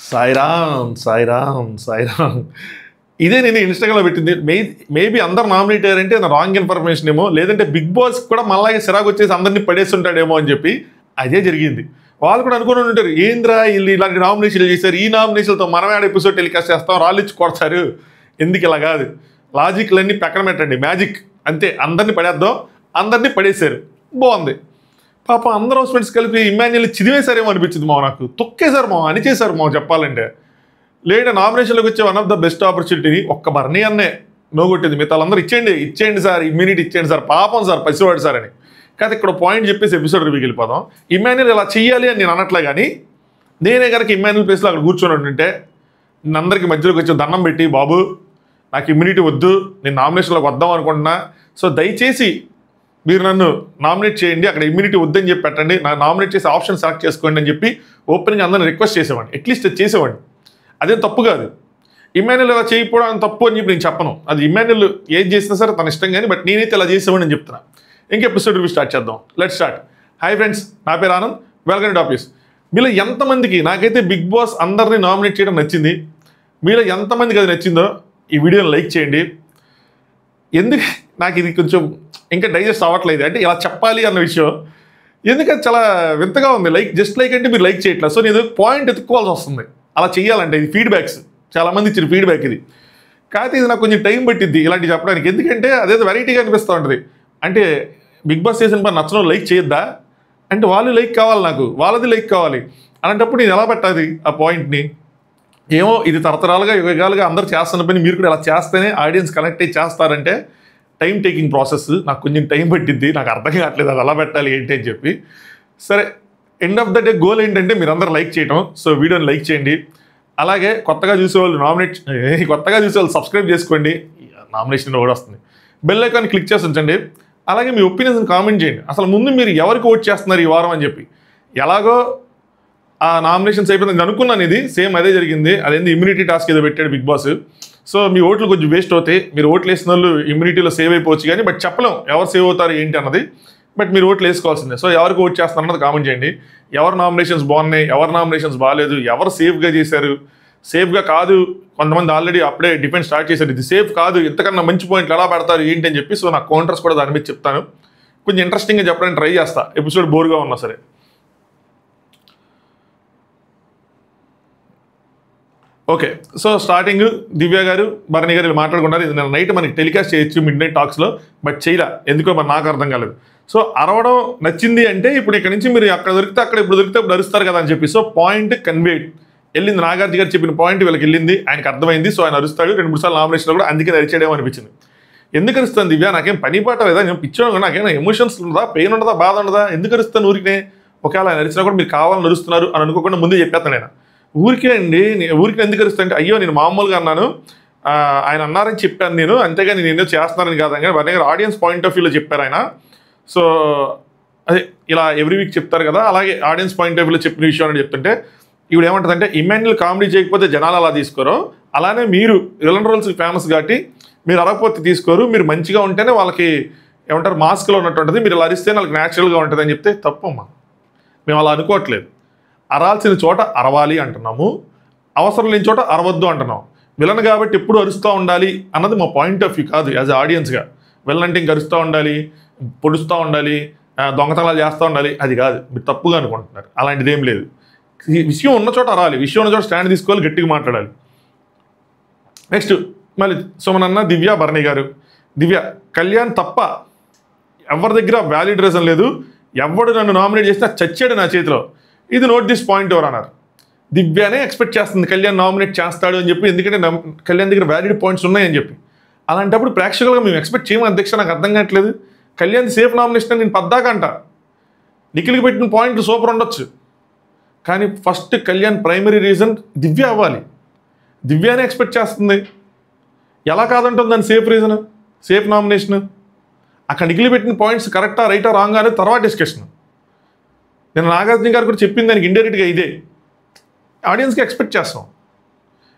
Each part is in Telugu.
సాయిరామ్ సాయిరామ్ సాయిరామ్ ఇదే నేను ఇన్స్టాగ్రామ్లో పెట్టింది. మేబీ అందరు నామినేట్ అయ్యారంటే రాంగ్ ఇన్ఫర్మేషన్ ఏమో, లేదంటే బిగ్ బాస్ కూడా మళ్ళీ సిరాకు వచ్చేసి అందరినీ పడేస్తుంటాడేమో అని చెప్పి అదే జరిగింది. వాళ్ళు కూడా అనుకుని ఉంటారు, ఏంద్రా వీళ్ళు ఇలాంటి నామినేషన్లు చేశారు, ఈ నామినేషన్లతో మనమే ఎపిసోడ్ టెలికాస్ట్ చేస్తాం, రాళ్ళు ఇచ్చి కొడతారు, ఎందుకు ఇలా కాదు, లాజిక్లన్నీ పక్కన పెట్టండి, మ్యాజిక్ అంతే, అందరినీ పడేద్దాం, అందరినీ పడేశారు, బాగుంది. పాపం అందరూ హౌస్మెంట్స్ కలిపి ఇమాన్యుల్ చిదివేశారేమో అనిపించింది మా, నాకు తొక్కేశారు మా, అని చేశారు మా చెప్పాలంటే. లేదా నామినేషన్లోకి వచ్చే వన్ ఆఫ్ ద బెస్ట్ ఆపర్చునిటీని ఒక్క బర్నీ అన్నే నోగొట్టింది, మిగతా వాళ్ళందరూ ఇచ్చేయండి సార్, ఇమ్యూనిటీ ఇచ్చేయండి సార్, పాపం సార్, పసివాడు సార్ అని. కాదు ఇక్కడ పాయింట్ చెప్పేసి ఎపిసోడ్ రివ్యూకి వెళ్ళిపోదాం. ఇమాన్యుల్ ఇలా చెయ్యాలి అని నేను అనట్లే, కానీ నేనే కనుక ఇమాన్యుల్ ప్లేస్లో అక్కడ కూర్చొని ఉంటుంటే అందరికీ మధ్యలోకి వచ్చి దండం పెట్టి, బాబు నాకు ఇమ్యూనిటీ వద్దు, నేను నామినేషన్లోకి వద్దాం అనుకుంటున్నా, సో దయచేసి మీరు నన్ను నామినేట్ చేయండి, అక్కడ ఇమ్యూనిటీ వద్దని చెప్పి పెట్టండి, నాకు నామినేట్ చేసి ఆప్షన్ సెలెక్ట్ చేసుకోండి అని చెప్పి ఓపెనింగ్ అందరిని రిక్వెస్ట్ చేసేవాడిని, అట్లీస్ట్ అది చేసేవాడిని. అదేం తప్పు కాదు, ఇమాన్యుల్ ఇలా చేయకపోవడం తప్పు అని చెప్పి నేను చెప్పను, అది ఇమాన్యుల్ ఏది చేసినా సరే తన ఇష్టం, కానీ బట్ నేనైతే ఇలా చేసేవాడిని అని చెప్తున్నా. ఇంక ఎపిసోడ్ రివ్యూ స్టార్ట్ చేద్దాం, లెట్ స్టార్ట్. హాయ్ ఫ్రెండ్స్, నా పేరు ఆనంద్, వెల్కమ్ టు టాపిక్స్. మీలో ఎంతమందికి, నాకైతే బిగ్ బాస్ అందరినీ నామినేట్ చేయడం నచ్చింది, మీలో ఎంతమందికి అది నచ్చిందో ఈ వీడియోని లైక్ చేయండి. ఎందుకు నాకు ఇది కొంచెం ఇంకా డైజెస్ట్ అవ్వట్లేదు, అంటే ఇలా చెప్పాలి అన్న విషయం, ఎందుకంటే చాలా వింతగా ఉంది. జస్ట్ లైక్ అంటే మీరు లైక్ చేయట్లేదు, సో నేను పాయింట్ ఎత్తుక్కోవాల్సి వస్తుంది అలా చేయాలంటే. ఇది ఫీడ్బ్యాక్స్, చాలామంది ఇచ్చిన ఫీడ్బ్యాక్ ఇది, కాకపోతే ఇది నాకు కొంచెం టైం పట్టిద్ది ఇలాంటివి చెప్పడానికి, ఎందుకంటే అదేదో వెరైటీగా అనిపిస్తూ ఉంటుంది. అంటే బిగ్ బాస్ సీజన్ పై నచ్చడం లైక్ చేయొద్దా అంటే, వాళ్ళు లైక్ కావాలి, నాకు వాళ్ళది లైక్ కావాలి, అలాంటప్పుడు నేను ఎలా పెట్టాలి ఆ పాయింట్ని? ఏమో ఇది తరతరాలుగా యుగాలుగా అందరూ చేస్తున్న పని మీరు కూడా ఇలా చేస్తేనే ఆడియన్స్ కనెక్ట్ అయ్యి చేస్తారంటే టైం టేకింగ్ ప్రాసెస్, నాకు కొంచెం టైం పట్టిద్ది, నాకు అర్థం కావట్లేదు అది ఎలా పెట్టాలి ఏంటి అని చెప్పి. సరే, end of the day goal ఏంటంటే మీరు అందరూ లైక్ చేయడం, సో వీడియోని లైక్ చేయండి. అలాగే కొత్తగా చూసేవాళ్ళు సబ్స్క్రైబ్ చేసుకోండి, నామినేషన్ కూడా వస్తుంది, బెల్ ఐకాన్ క్లిక్ చేసి ఉంచండి. అలాగే మీ ఒపీనియన్స్ కామెంట్ చేయండి, అసలు ముందు మీరు ఎవరికి ఓట్ చేస్తున్నారు ఈ వారం అని చెప్పి. ఎలాగో ఆ నామినేషన్స్ అయిపోయింది అనుకున్నాను, ఇది సేమ్ అదే జరిగింది, అదేంది ఇమ్యూనిటీ టాస్క్ ఏదో పెట్టాడు బిగ్ బాస్. సో మీ ఓట్లు కొంచెం వేస్ట్ అవుతాయి, మీరు ఓట్లు వేసిన వాళ్ళు ఇమ్యూనిటీలో సేవ్ అయిపోవచ్చు, కానీ బట్ చెప్పలేం ఎవరు సేవ్ అవుతారు ఏంటి అన్నది, బట్ మీరు ఓట్లు వేసుకోవాల్సిందే. సో ఎవరికి ఓట్ చేస్తున్నారు అన్నది కామెంట్ చేయండి. ఎవరు నామినేషన్స్ బాగున్నాయి, ఎవరు నామినేషన్స్ బాగాలేదు, ఎవరు సేఫ్గా చేశారు, సేఫ్గా కాదు, కొంతమంది ఆల్రెడీ అప్పుడే డిఫెన్స్ స్టార్ట్ చేశారు, ఇది సేఫ్ కాదు, ఇంతకన్నా మంచి పాయింట్లు ఎలా పెడతారు ఏంటి అని చెప్పి. సో నాకు కౌంటర్స్ కూడా దాని మీద చెప్తాను, కొంచెం ఇంట్రెస్టింగ్గా చెప్పడానికి ట్రై చేస్తా, ఎపిసోడ్ బోర్గా ఉన్నా సరే. ఓకే, సో స్టార్టింగ్ దివ్య గారు, భరణి గారు వీళ్ళు మాట్లాడుకున్నారు, ఇది నేను నైట్ మనకి టెలికాస్ట్ చేయొచ్చు మిడ్ నైట్ టాక్స్లో, బట్ చేయలే, ఎందుకో మరి నాకు అర్థం కాలేదు. సో అరవడం నచ్చింది అంటే ఇప్పుడు ఇక్కడ నుంచి మీరు అక్కడ దొరికితే అక్కడ, ఇప్పుడు దొరికితే ఇప్పుడు అరుస్తారు కదా అని చెప్పి. సో పాయింట్ కన్వేడ్ వెళ్ళింది, నాగార్జున గారు చెప్పిన పాయింట్ వీళ్ళకి వెళ్ళింది, ఆయనకు అర్థమైంది, సో ఆయన అరుస్తాడు. 2-3 సార్లు నామినేషన్లో కూడా అందుకే అరిచేయడం అనిపించింది. ఎందుకు అరుస్తాను దివ్య, నాకేం పని పాట లేదా, నేను పిచ్చాను, నాకేమైనా ఎమోషన్స్ ఉండదా, పెయిన్ ఉండదా, బాధ ఉండదా, ఎందుకు అరుస్తాను ఊరికే? ఒకవేళ ఆయన అరిచినా కూడా మీరు కావాలని అరుస్తున్నారు అని అనుకోకుండా ముందే చెప్పేస్తాను నేను, ఊరికే అండి, ఊరికి ఎందుకు అరుస్తాను అంటే, అయ్యో నేను మామూలుగా అన్నాను, ఆయన అన్నారని చెప్పాను నేను, అంతేగాని నేను ఏదో చేస్తున్నారని కాదు, కానీ వారి దగ్గర ఆడియన్స్ పాయింట్ ఆఫ్ వ్యూలో చెప్పారు ఆయన. సో అదే ఇలా ఎవ్రీ వీక్ చెప్తారు కదా, అలాగే ఆడియన్స్ పాయింట్ ఆఫ్ వ్యూలో చెప్పిన విషయం అని చెప్తుంటే ఇప్పుడు ఏమంటుందంటే, ఇమాన్యుల్ కామెడీ చేయకపోతే జనాలు అలా తీసుకోరు, అలానే మీరు విలన్ రోల్స్ ఫేమస్ కాబట్టి మీరు అరగపోతే తీసుకోరు, మీరు మంచిగా ఉంటేనే వాళ్ళకి ఏమంటారు మాస్క్లో ఉన్నట్టు ఉంటుంది, మీరు ఇలా అరిస్తే వాళ్ళకి న్యాచురల్గా ఉంటుంది అని చెప్తే తప్పమ్మా, మేము అలా అనుకోవట్లేదు. అరాల్సిన చోట అరవాలి అంటున్నాము, అవసరం లేని చోట అరవద్దు అంటున్నాం. విలన్ కాబట్టి ఎప్పుడు అరుస్తూ ఉండాలి అన్నది మా పాయింట్ ఆఫ్ వ్యూ కాదు, యాజ్ ఆడియన్స్గా. విలన్ అంటే ఇంక అరుస్తూ ఉండాలి, పొడుస్తూ ఉండాలి, దొంగతనాలు చేస్తూ ఉండాలి, అది కాదు, మీరు తప్పుగా అనుకుంటున్నారు, అలాంటిది ఏం లేదు. విషయం ఉన్న చోట అరాలి, విషయం ఉన్న చోట స్టాండ్ తీసుకోవాలి, గట్టిగా మాట్లాడాలి. నెక్స్ట్ మళ్ళీ సుమనన్న, దివ్య, భరణి గారు. దివ్య, కళ్యాణ్ తప్ప ఎవరి దగ్గర వ్యాలిడ్ రీజన్ లేదు, ఎవడు నన్ను నామినేట్ చేసినా చచ్చాడు నా చేతిలో, ఇది నోట్ దిస్ పాయింట్ ఎవరు అన్నారు. దివ్యనే ఎక్స్పెక్ట్ చేస్తుంది కళ్యాణ్ నామినేట్ చేస్తాడు అని చెప్పి, ఎందుకంటే కళ్యాణ్ దగ్గర వ్యాలిడ్ పాయింట్స్ ఉన్నాయని చెప్పి. అలాంటప్పుడు ప్రేక్షకులుగా మేము ఎక్స్పెక్ట్ చేయము అధ్యక్ష, నాకు అర్థం కావట్లేదు. కళ్యాణ్ సేఫ్ నామినేషన్ నేను పద్దాక అంట, నిఖిల్కి పెట్టిన పాయింట్లు సూపర్ ఉండొచ్చు, కానీ ఫస్ట్ కళ్యాణ్ ప్రైమరీ రీజన్ దివ్య అవ్వాలి, దివ్యనే ఎక్స్పెక్ట్ చేస్తుంది, ఎలా కాదంటుంది దాని సేఫ్ రీజన్, సేఫ్ నామినేషన్. అక్కడ నిఖిల్ పెట్టిన పాయింట్స్ కరెక్టా రైటా రాంగా అనేది తర్వాత డిస్కషన్. నేను నాగార్జున గారు కూడా చెప్పింది దానికి ఇండైరెక్ట్గా ఇదే, ఆడియన్స్కి ఎక్స్పెక్ట్ చేస్తాం,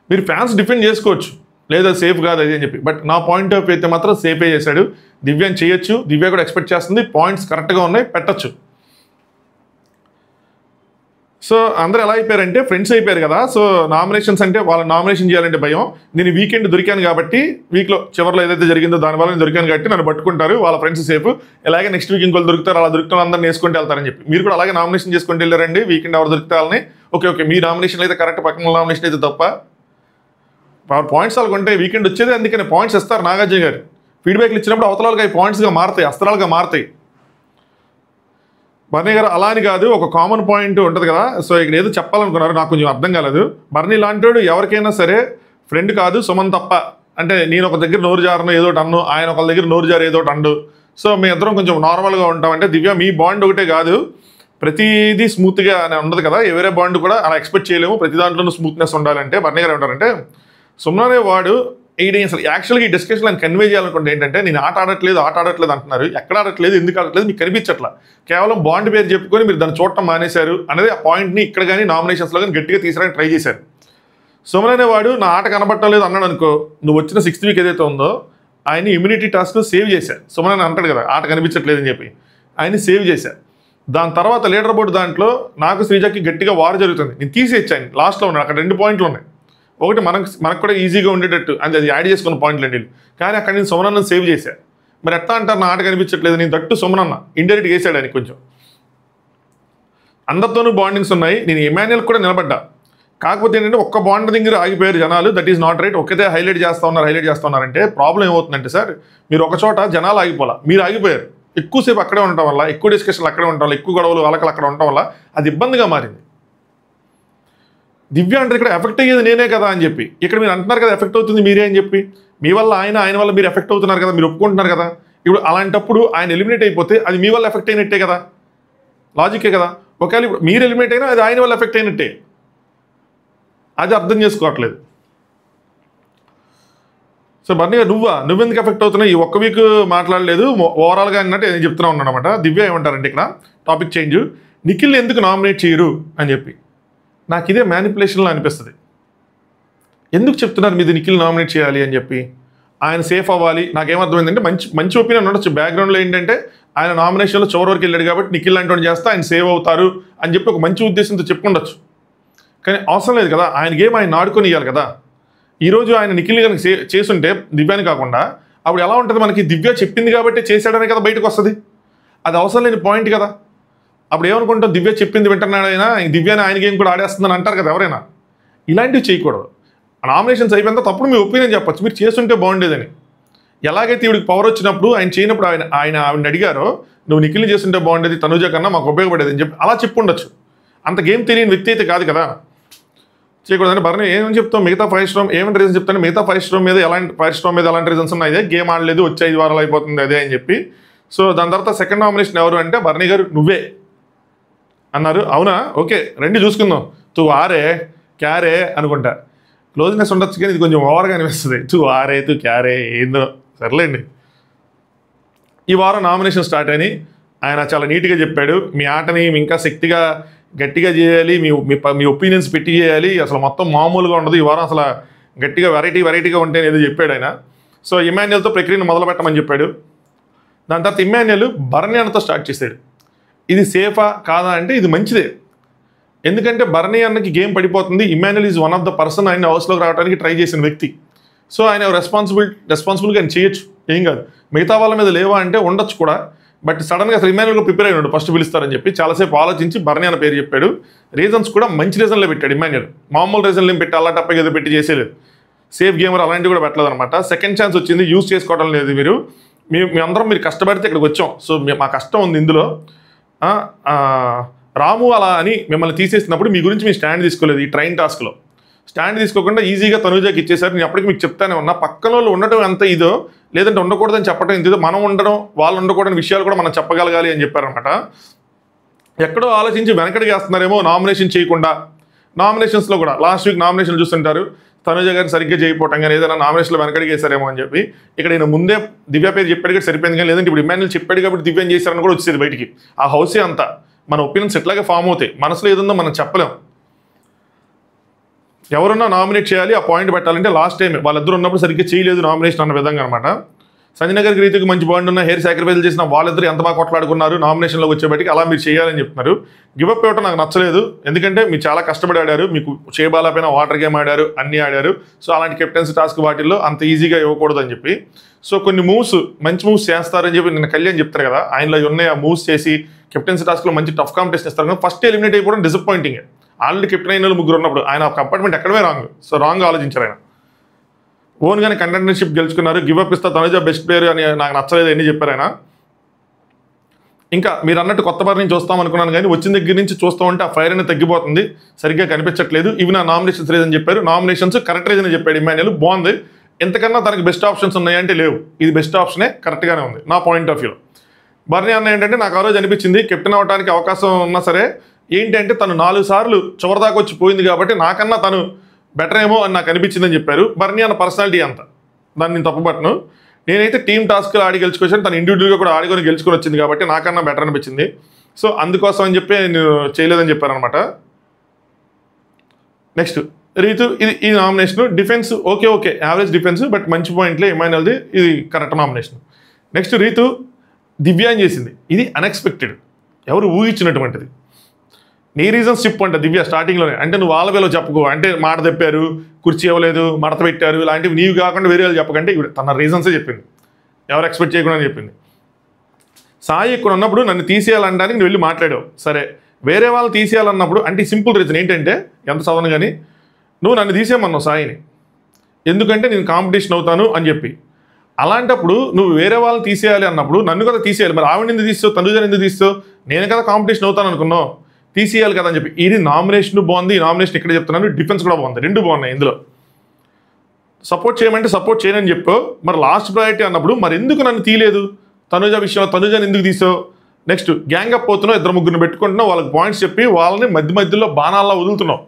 మీరు ఫ్యాన్స్ డిఫెండ్ చేసుకోవచ్చు, లేదా సేఫ్ కాదు అది అని చెప్పి, బట్ నా పాయింట్ ఆఫ్ అయితే మాత్రం సేఫే చేశాడు, దివ్యాన్ని చేయొచ్చు, దివ్య కూడా ఎక్స్పెక్ట్ చేస్తుంది, పాయింట్స్ కరెక్ట్గా ఉన్నాయి, పెట్టచ్చు. సో అందరూ ఎలా అయిపోయారంటే ఫ్రెండ్స్ అయిపోయారు కదా. సో నామినేషన్స్ అంటే వాళ్ళ నామినేషన్ చేయాలంటే భయం. నేను వీకెండ్ దొరికాను కాబట్టి, వీక్లో చివరిలో ఏదైతే జరిగిందో దానివల్ల నేను దొరికాను కాబట్టి నన్ను పట్టుకుంటారు, వాళ్ళ ఫ్రెండ్స్ సేఫ్, ఇలాగే నెక్స్ట్ వీక్ ఇంకోళ్ళు దొరుకుతారు, అలా దొరుకుతారు అందరిని వేసుకుంటూ వెళ్తారని చెప్పి మీరు కూడా అలాగే నామినేషన్ చేసుకుంటూ వెళ్ళారండి. వీకెండ్ ఎవరు దొరికితే వాళ్ళని ఓకే మీ నామినేషన్ అయితే కరెక్ట్, పక్కన నామినేషన్ అయితే తప్ప. పాయింట్స్ వాళ్ళకు ఉంటాయి, వీకెండ్ వచ్చేది అందుకని పాయింట్స్ ఇస్తారు. నాగార్జున గారు ఫీడ్బ్యాక్లు ఇచ్చినప్పుడు అవతల వాళ్ళకి పాయింట్స్గా మారుతాయి, అస్త్రాలుగా మారుతాయి. బర్నీ గారు అలా అని కాదు, ఒక కామన్ పాయింట్ ఉంటుంది కదా. సో ఇక్కడ ఏదో చెప్పాలనుకున్నారు, నాకు కొంచెం అర్థం కాలేదు. బర్నీ లాంటి ఎవరికైనా సరే ఫ్రెండ్ కాదు, సుమన్ తప్ప. అంటే నేను ఒక దగ్గర నోరు జారను ఏదో అన్ను, ఆయన ఒక దగ్గర నోరు జారు ఏదో అండు. సో మీ ఇద్దరం కొంచెం నార్మల్గా ఉంటాం. అంటే దివ్య మీ బాండ్ ఒకటే కాదు, ప్రతిదీ స్మూత్గా ఉండదు కదా, ఎవరే బాండ్ కూడా అలా ఎక్స్పెక్ట్ చేయలేము. ప్రతి దాంట్లోనూ స్మూత్నెస్ ఉండాలంటే బర్నీ గారు ఏమంటారంటే, సుమన్ అనే వాడు అసలు యాక్చువల్గా ఈ డిస్కషన్ నేను కన్వే చేయాలనుకుంటే ఏంటంటే, నేను ఆట ఆడట్లేదు అంటున్నారు. ఎక్కడ ఆడట్లేదు, ఎందుకు ఆడట్లేదు మీకు కనిపించట్లా, కేవలం బాండ్ పేరు చెప్పుకొని మీరు దాన్ని చూడటం మానేశారు అనేది ఆ పాయింట్ని ఇక్కడ కానీ నామినేషన్స్లో కానీ గట్టిగా తీసుకురానికి ట్రై చేశారు. సుమన్ అనేవాడు నా ఆట కనబడటం లేదు అన్నాడు అనుకో, నువ్వు వచ్చిన 6th వీక్ ఏదైతే ఉందో ఆయన్ని ఇమ్యూనిటీ టాస్క్ సేవ్ చేశారు. సుమన్ అని అంటాడు కదా ఆట కనిపించట్లేదు అని చెప్పి, ఆయన్ని సేవ్ చేశారు. దాని తర్వాత లీడర్ బోర్డు దాంట్లో నాకు శ్రీజకి గట్టిగా వార్ జరుగుతుంది, నేను తీసేచ్చాను లాస్ట్లో ఉన్నాను. అక్కడ 2 పాయింట్లు ఉన్నాయి, ఒకటి మనకు కూడా ఈజీగా ఉండేటట్టు అది యాడ్ చేసుకున్న పాయింట్లు అండి. కానీ అక్కడ నేను సుమనన్న సేవ్ చేశాను. మరి ఎట్లా అంటారు నా ఆట కనిపించట్లేదు, నేను తట్టు సుమనన్న ఇండైరెక్ట్గా వేసాడు అని. కొంచెం అందరితోనూ బాండింగ్స్ ఉన్నాయి, నేను ఎమాన్యుయల్ కూడా నిలబడ్డా. కాకపోతే ఏంటంటే ఒక్క బాండ్ దగ్గర ఆగిపోయారు జనాలు, దట్ ఈస్ నాట్ రైట్. ఒక్కతే హైలైట్ చేస్తూ ఉన్నారంటే ప్రాబ్లం ఏమవుతుందంటే సార్, మీరు ఒక చోట జనాలు ఆగిపోలా, మీరు ఆగిపోయారు. ఎక్కువసేపు అక్కడే ఉండటం వల్ల, ఎక్కువ డిస్కషన్లు అక్కడే ఉండటం వల్ల, ఎక్కువ గొడవలు అలకలు అక్కడ ఉండటం వల్ల అది ఇబ్బందిగా మారింది. దివ్య అంటే ఇక్కడ ఎఫెక్ట్ అయ్యేది నేనే కదా అని చెప్పి, ఇక్కడ మీరు అంటున్నారు కదా ఎఫెక్ట్ అవుతుంది మీరే అని చెప్పి, మీ వల్ల ఆయన వల్ల మీరు ఎఫెక్ట్ అవుతున్నారు కదా, మీరు ఒప్పుకుంటున్నారు కదా. ఇప్పుడు అలాంటప్పుడు ఆయన ఎలిమినేట్ అయిపోతే అది మీ వల్ల ఎఫెక్ట్ అయినట్టే కదా, లాజికే కదా. ఒకవేళ ఇప్పుడు మీరు ఎలిమినేట్ అయినా అది ఆయన వల్ల ఎఫెక్ట్ అయినట్టే, అది అర్థం చేసుకోవట్లేదు. సో బర్నీ నువ్వెందుకు ఎఫెక్ట్ అవుతున్నావు, ఈ ఒక్క వీక్ మాట్లాడలేదు ఓవరాల్గా అన్నట్టు నేను చెప్తున్నా ఉన్నాను అనమాట. దివ్య ఏమంటారంటే ఇక్కడ టాపిక్ చేంజ్, నిఖిల్ ఎందుకు నామినేట్ చేయరు అని చెప్పి. నాకు ఇదే మ్యానిపులేషన్లో అనిపిస్తుంది. ఎందుకు చెప్తున్నారు మీది నిఖిల్ నామినేట్ చేయాలి అని చెప్పి, ఆయన సేఫ్ అవ్వాలి. నాకేమర్థమైందంటే మంచి ఒపీనియన్ ఉండొచ్చు, బ్యాక్గ్రౌండ్లో ఏంటంటే ఆయన నామినేషన్లో చివరి వరకు వెళ్ళాడు కాబట్టి నిఖిల్ లాంటి చేస్తే ఆయన సేవ్ అవుతారు అని చెప్పి ఒక మంచి ఉద్దేశంతో చెప్పుకుండొచ్చు. కానీ అవసరం లేదు కదా, ఆయన గేమ్ ఆయన ఆడుకొని ఇవ్వాలి కదా. ఈరోజు ఆయన నిఖిల్ కనుక చేసుంటే దివ్యాని కాకుండా అప్పుడు ఎలా ఉంటుంది, మనకి దివ్య చెప్పింది కాబట్టి చేశాడనే కదా బయటకు వస్తుంది. అది అవసరం లేని పాయింట్ కదా. అప్పుడు ఏమనుకుంటాం, దివ్య చెప్పింది వింటున్నాడైనా దివ్యాని ఆయన గేమ్ కూడా ఆడేస్తుందని అంటారు కదా ఎవరైనా. ఇలాంటివి చేయకూడదు. నామినేషన్స్ అయిపోయిన తప్పుడు మీ ఒపీనియన్ చెప్పచ్చు, మీరు చేస్తుంటే బాగుండేదని. ఎలాగైతే ఈవిడికి పవర్ వచ్చినప్పుడు ఆయన చేయనప్పుడు ఆవిడని అడిగారో, నువ్వు నిఖిల్ని చేస్తుంటే బాగుండేది, తనుజ కన్నా మాకు ఉపయోగపడేది అని చెప్పి అలా చెప్పుండొచ్చు. అంత గేమ్ తెలియని వ్యక్తి అయితే కాదు కదా, చేయకూడదని. బర్నీ ఏమని చెప్తాం, మిగతా 5 స్టార్ ఏమైనా రీజన్ చెప్తాను, మిగతా 5 స్టార్ మీద ఎలాంటి రీజన్స్ ఉన్నాయి, అదే గేమ్ ఆడలేదు, వచ్చే 5 వారాలు అయిపోతుంది అదే అని చెప్పి. సో దాని తర్వాత సెకండ్ నామినేషన్ ఎవరు అంటే బర్నీ గారు నువ్వే అన్నారు. అవునా, ఓకే రండి చూసుకుందాం, తూ ఆరే క్యారే అనుకుంటా. క్లోజ్నెస్ ఉండొచ్చు కానీ ఇది కొంచెం ఓవర్గా అనిపిస్తుంది. తూ ఆరే తూ క్యారే ఏందో సర్లేండి. ఈ వారం నామినేషన్ స్టార్ట్ అని ఆయన చాలా నీట్గా చెప్పాడు, మీ ఆటని ఇంకా శక్తిగా గట్టిగా చేయాలి, మీ ఒపీనియన్స్ పెట్టి చేయాలి, అసలు మొత్తం మామూలుగా ఉండదు ఈ వారం, అసలు గట్టిగా వెరైటీగా ఉంటే ఏదో చెప్పాడు ఆయన. సో ఇమాన్యుయల్తో ప్రక్రియను మొదలు పెట్టమని చెప్పాడు. దాని తర్వాత ఇమాన్యుయల్ బర్నీ అన్నతో స్టార్ట్ చేశాడు. ఇది సేఫా కాదా అంటే ఇది మంచిదే, ఎందుకంటే బర్నీ అన్నకి గేమ్ పడిపోతుంది. Emmanuel is one of the person ఆయన హౌస్లోకి రావడానికి ట్రై చేసిన వ్యక్తి. సో ఆయన రెస్పాన్సిబుల్గా ఆయన చేయొచ్చు, ఏం కాదు. మిగతా వాళ్ళ మీద లేవా అంటే ఉండొచ్చు కూడా, బట్ సడన్గా అసలు ఇమాన్యుయల్ ప్రిపేర్ అయినాడు ఫస్ట్ పిలుస్తారని చెప్పి చాలాసేపు ఆలోచించి బర్నీ అన్న పేరు చెప్పాడు. రీజన్స్ కూడా మంచి రీజన్లో పెట్టాడు ఇమాన్యుయల్, మామూలు రీజన్లు ఏం పెట్టి అలా టప్పగా ఏదో పెట్టి చేసేలేదు. సేఫ్ గేమర్ అలాంటివి కూడా పెట్టలేదు అనమాట. సెకండ్ ఛాన్స్ వచ్చింది, యూజ్ చేసుకోవడం లేదు. మీ అందరం మీరు కష్టపడితే ఇక్కడికి వచ్చాం, సో మా కష్టం ఉంది ఇందులో. రాము అలా అని మిమ్మల్ని తీసేసినప్పుడు మీ గురించి మీరు స్టాండ్ తీసుకోలేదు. ఈ ట్రైన్ టాస్క్లో స్టాండ్ తీసుకోకుండా ఈజీగా తనుజాకి ఇచ్చేసారు. నేను అప్పటికి మీకు చెప్తానే ఉన్నా, పక్కన వాళ్ళు ఉండటం ఎంత ఇదో, లేదంటే ఉండకూడదని చెప్పడం ఎంత ఇదో, మనం ఉండడం వాళ్ళు ఉండకూడని విషయాలు కూడా మనం చెప్పగలగాలి అని చెప్పారనమాట. ఎక్కడో ఆలోచించి వెనకడికి వేస్తున్నారేమో నామినేషన్ చేయకుండా. నామినేషన్స్లో కూడా లాస్ట్ వీక్ నామినేషన్లు చూస్తుంటారు, తనుజ గారిని సరిగ్గా చేయకపోవటం కానీ ఏదైనా నామినేషన్లో వెనకడికి వేసారేమో అని చెప్పి. ఇక్కడ నేను ముందే దివ్య పేరు చెప్పాడు కాబట్టి సరిపోయింది, కానీ లేదంటే ఇప్పుడు ఇమాన్యుయల్ చెప్పాడు కాబట్టి దివ్యం చేశారని కూడా వచ్చేది బయటికి. ఆ హౌసే అంతా మన ఒపీనియన్స్ ఎట్లాగే ఫామ్ అవుతాయి, మనసులో ఏదుందో మనం చెప్పలేం. ఎవరన్నా నామినేట్ చేయాలి, ఆ పాయింట్ పెట్టాలంటే లాస్ట్ టైం వాళ్ళిద్దరు ఉన్నప్పుడు సరిగ్గా చేయలేదు నామినేషన్ అన్న విధంగా అనమాట. సంజయ్ గారికి రీతికి మంచి బాండ్ ఉన్న హెయిర్ సాక్రిఫైస్ చేసిన వాళ్ళిద్దరు ఎంత బాగా కొట్లాడుకున్నారు నామినేషన్లోకి వచ్చేబట్టి అలా మీరు చేయాలని చెప్తున్నారు. గివప్ ఇవ్వటం నాకు నచ్చలేదు, ఎందుకంటే మీరు చాలా కష్టపడి ఆడారు, మీకు చేయబాల పైన వాటర్ గేమ్ ఆడారు, అన్నీ ఆడారు. సో అలాంటి కెప్టెన్సీ టాస్క్ వాటిల్లో అంత ఈజీగా ఇవ్వకూడదు అని చెప్పి, సో కొన్ని మూవ్స్ మంచి మూవ్స్ చేస్తారని చెప్పి నిన్న కళ్యాణ్ చెప్తారు కదా, ఆయనలో ఉన్నాయి ఆ మూవ్స్ చేసి కెప్టెన్సీ టాస్క్లో మంచి టఫ్ కాంపిటీషన్ ఇస్తారు. కానీ ఫస్ట్ ఎలిమినేట్ అయిపోవడం డిసప్పాయింటింగ్. ఆల్రెడీ కెప్టెన్ అయిన ముగ్గురు ఉన్నప్పుడు ఆయన కంపార్ట్మెంట్ ఎక్కడమే రాంగ్. సో రాంగ్ ఆలోచించారు ఆయన. ఓన్గానే కంటెండర్షిప్ గెలుచుకున్నారు, గివప్ ఇస్తా తనుజ బెస్ట్ ప్లేయర్ అని నాకు నచ్చలేదు అని చెప్పారు ఆయన. ఇంకా మీరు అన్నట్టు కొత్త బారి నుంచి చూస్తాం అనుకున్నాను, కానీ వచ్చిన దగ్గర నుంచి చూస్తూ ఉంటే ఆ ఫైర్ అనేది తగ్గిపోతుంది, సరిగ్గా కనిపించట్లేదు. ఇవి నా నామినేషన్స్ రీజన్ చెప్పారు, నామినేషన్స్ కరెక్ట్ రీజన్ చెప్పాడు ఇమాన్యుయల్, బాగుంది. ఎంతకన్నా తనకి బెస్ట్ ఆప్షన్స్ ఉన్నాయంటే లేవు, ఇది బెస్ట్ ఆప్షనే, కరెక్ట్గానే ఉంది నా పాయింట్ ఆఫ్ వ్యూలో. బర్నీ అన్న ఏంటంటే నాకు ఆ రోజు అనిపించింది కెప్టెన్ అవ్వడానికి అవకాశం ఉన్నా సరే ఏంటంటే తను 4 సార్లు చివరిదాకా వచ్చి పోయింది కాబట్టి నాకన్నా తను బెటర్ ఏమో అని నాకు అనిపించిందని చెప్పారు. బర్నీ అన్న పర్సనాలిటీ అంత, దాన్ని నేను తప్పుపట్టను. నేనైతే టీమ్ టాస్క్లు ఆడి గెలుచుకొచ్చాను, తను ఇండివిజువల్గా కూడా ఆడుకొని గెలుచుకొని వచ్చింది కాబట్టి నాకన్నా బెటర్ అనిపించింది. సో అందుకోసం అని చెప్పి నేను చేయలేదని చెప్పారనమాట. నెక్స్ట్ రీతు, ఈ nomination defence okay average defence, but మంచి పాయింట్లే ఇమాన్యుయల్ది, ఇది కరెక్ట్ నామినేషన్. నెక్స్ట్ రీతు దివ్య అని చేసింది, ఇది అన్ఎక్స్పెక్టెడ్, ఎవరు ఊహించినటువంటిది. నీ రీజన్స్ చెప్పు అంట దివ్య స్టార్టింగ్లోనే, అంటే నువ్వు వాళ్ళ వేలో చెప్పుకో, అంటే మాట తెప్పారు, కుర్చీ ఇవ్వలేదు, మడత పెట్టారు, ఇలాంటివి నీవు కాకుండా వేరే వాళ్ళు చెప్పకంటే తన రీజన్సే చెప్పింది, ఎవరు ఎక్స్పెక్ట్ చేయకుండా చెప్పింది. సాయి ఇక్కడ ఉన్నప్పుడు నన్ను తీసేయాలనడానికి నువ్వు వెళ్ళి మాట్లాడావు, సరే వేరే వాళ్ళు తీసేయాలన్నప్పుడు అంటే సింపుల్ రీజన్ ఏంటంటే ఎంత చదవను కానీ నువ్వు నన్ను తీసేయమన్నావు సాయిని, ఎందుకంటే నేను కాంపిటీషన్ అవుతాను అని చెప్పి. అలాంటప్పుడు నువ్వు వేరే వాళ్ళని తీసేయాలి అన్నప్పుడు నన్ను కదా తీసేయాలి, మరి ఆవిడ ఎందుకు తీస్తావు, తనుజని ఎందుకు తీస్తావు, నేను కదా కాంపిటీషన్ అవుతాను అనుకున్నావు, తీసేయాలి కదా అని చెప్పి. ఇది నామినేషన్ బాగుంది, ఈ నామినేషన్ ఇక్కడ చెప్తున్నాను, డిఫెన్స్ కూడా బాగుంది, రెండు బాగున్నాయి. ఇందులో సపోర్ట్ చేయమంటే సపోర్ట్ చేయనని చెప్పు, మరి లాస్ట్ ప్రయారిటీ అన్నప్పుడు మరి ఎందుకు నన్ను తీయలేదు, తనుజ విషయంలో తనుజని ఎందుకు తీసావు. నెక్స్ట్ గ్యాంగ్ అప్ పోతున్నావు, 2-3 పెట్టుకుంటున్నావు, వాళ్ళకి పాయింట్స్ చెప్పి వాళ్ళని మధ్యలో బాణాల్లో వదులుతున్నావు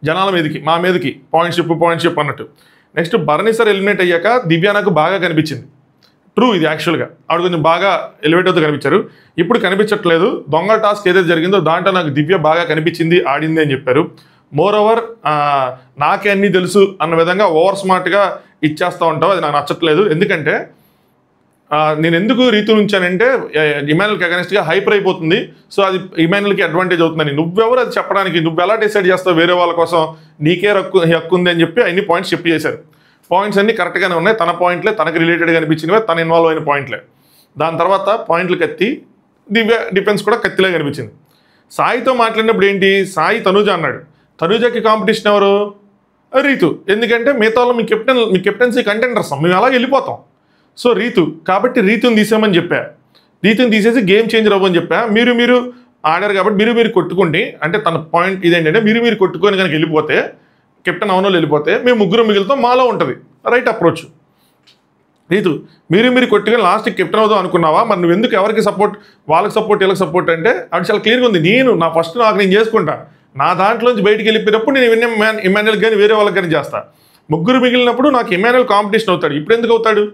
జనాల మీదకి, మా మీదకి పాయింట్స్ చెప్పు అన్నట్టు. నెక్స్ట్ బర్నీ సార్ ఎలిమినేట్ అయ్యాక దివ్య నాకు బాగా కనిపించింది, ట్రూ ఇది యాక్చువల్గా ఆవిడ కొంచెం బాగా ఎలివేట్ అవుతూ కనిపించారు. ఇప్పుడు కనిపించట్లేదు, దొంగ టాస్క్ ఏదైతే జరిగిందో దాంట్లో నాకు దివ్య బాగా కనిపించింది, ఆడింది అని చెప్పారు. మోర్ ఓవర్ నాకే అన్నీ తెలుసు అన్న విధంగా ఓవర్ స్మార్ట్గా ఇచ్చేస్తూ ఉంటావు, అది నాకు నచ్చట్లేదు. ఎందుకంటే నేను ఎందుకు రీతు నుంచానంటే ఇమాన్యుయల్కి అగెన్స్ట్గా హైపర్ అయిపోతుంది, సో అది ఇమాన్యుయల్కి అడ్వాంటేజ్ అవుతుందని. నువ్వెవరు అది చెప్పడానికి, నువ్వు ఎలా డిసైడ్ చేస్తావు వేరే వాళ్ళ కోసం, నీకే హక్కు ఉంది అని చెప్పి అన్ని పాయింట్స్ చెప్పి చేశారు. పాయింట్స్ అన్నీ కరెక్ట్గానే ఉన్నాయి, తన పాయింట్లే, తనకు రిలేటెడ్గా అనిపించినవే, తను ఇన్వాల్వ్ అయిన పాయింట్లే. దాని తర్వాత పాయింట్లు కత్తి, దివ్య డిఫెన్స్ కూడా కత్తిలే కనిపించింది. సాయితో మాట్లాడినప్పుడు ఏంటి, సాయి తనుజ అన్నాడు, తనుజకి కాంపిటీషన్ ఎవరు, రీతు, ఎందుకంటే మిగతా వాళ్ళు మీ కెప్టెన్సీ కంటెండర్స్, మేము అలాగే వెళ్ళిపోతాం. సో రీతు, కాబట్టి రీతుని తీసామని చెప్పా, రీతుని తీసేసి గేమ్ చేంజర్ అవ్వని చెప్పా. మీరు ఆడారు కాబట్టి మీరు కొట్టుకోండి, అంటే తన పాయింట్ ఇదేంటంటే మీరు కొట్టుకొని కనుక వెళ్ళిపోతే, కెప్టెన్ అవునో వెళ్ళిపోతే మేము ముగ్గురు మిగులుతాం, మాలో ఉంటుంది రైట్ అప్రోచ్. రీతు మీరు కొట్టుకొని లాస్ట్కి కెప్టెన్ అవుదాం అనుకున్నావా, మరి నువ్వు ఎందుకు ఎవరికి సపోర్ట్, వాళ్ళకి సపోర్ట్ వీళ్ళకి సపోర్ట్ అంటే అది చాలా క్లియర్గా ఉంది. నాకు చేసుకుంటా, నా దాంట్లోంచి బయటికి వెళ్ళిపోయినప్పుడు నేను ఇమాన్యుయల్ కానీ వేరే వాళ్ళకి కానీ చేస్తా. ముగ్గురు మిగిలినప్పుడు నాకు ఇమాన్యుయల్ కాంపిటీషన్ అవుతాడు, ఇప్పుడు ఎందుకు అవుతాడు,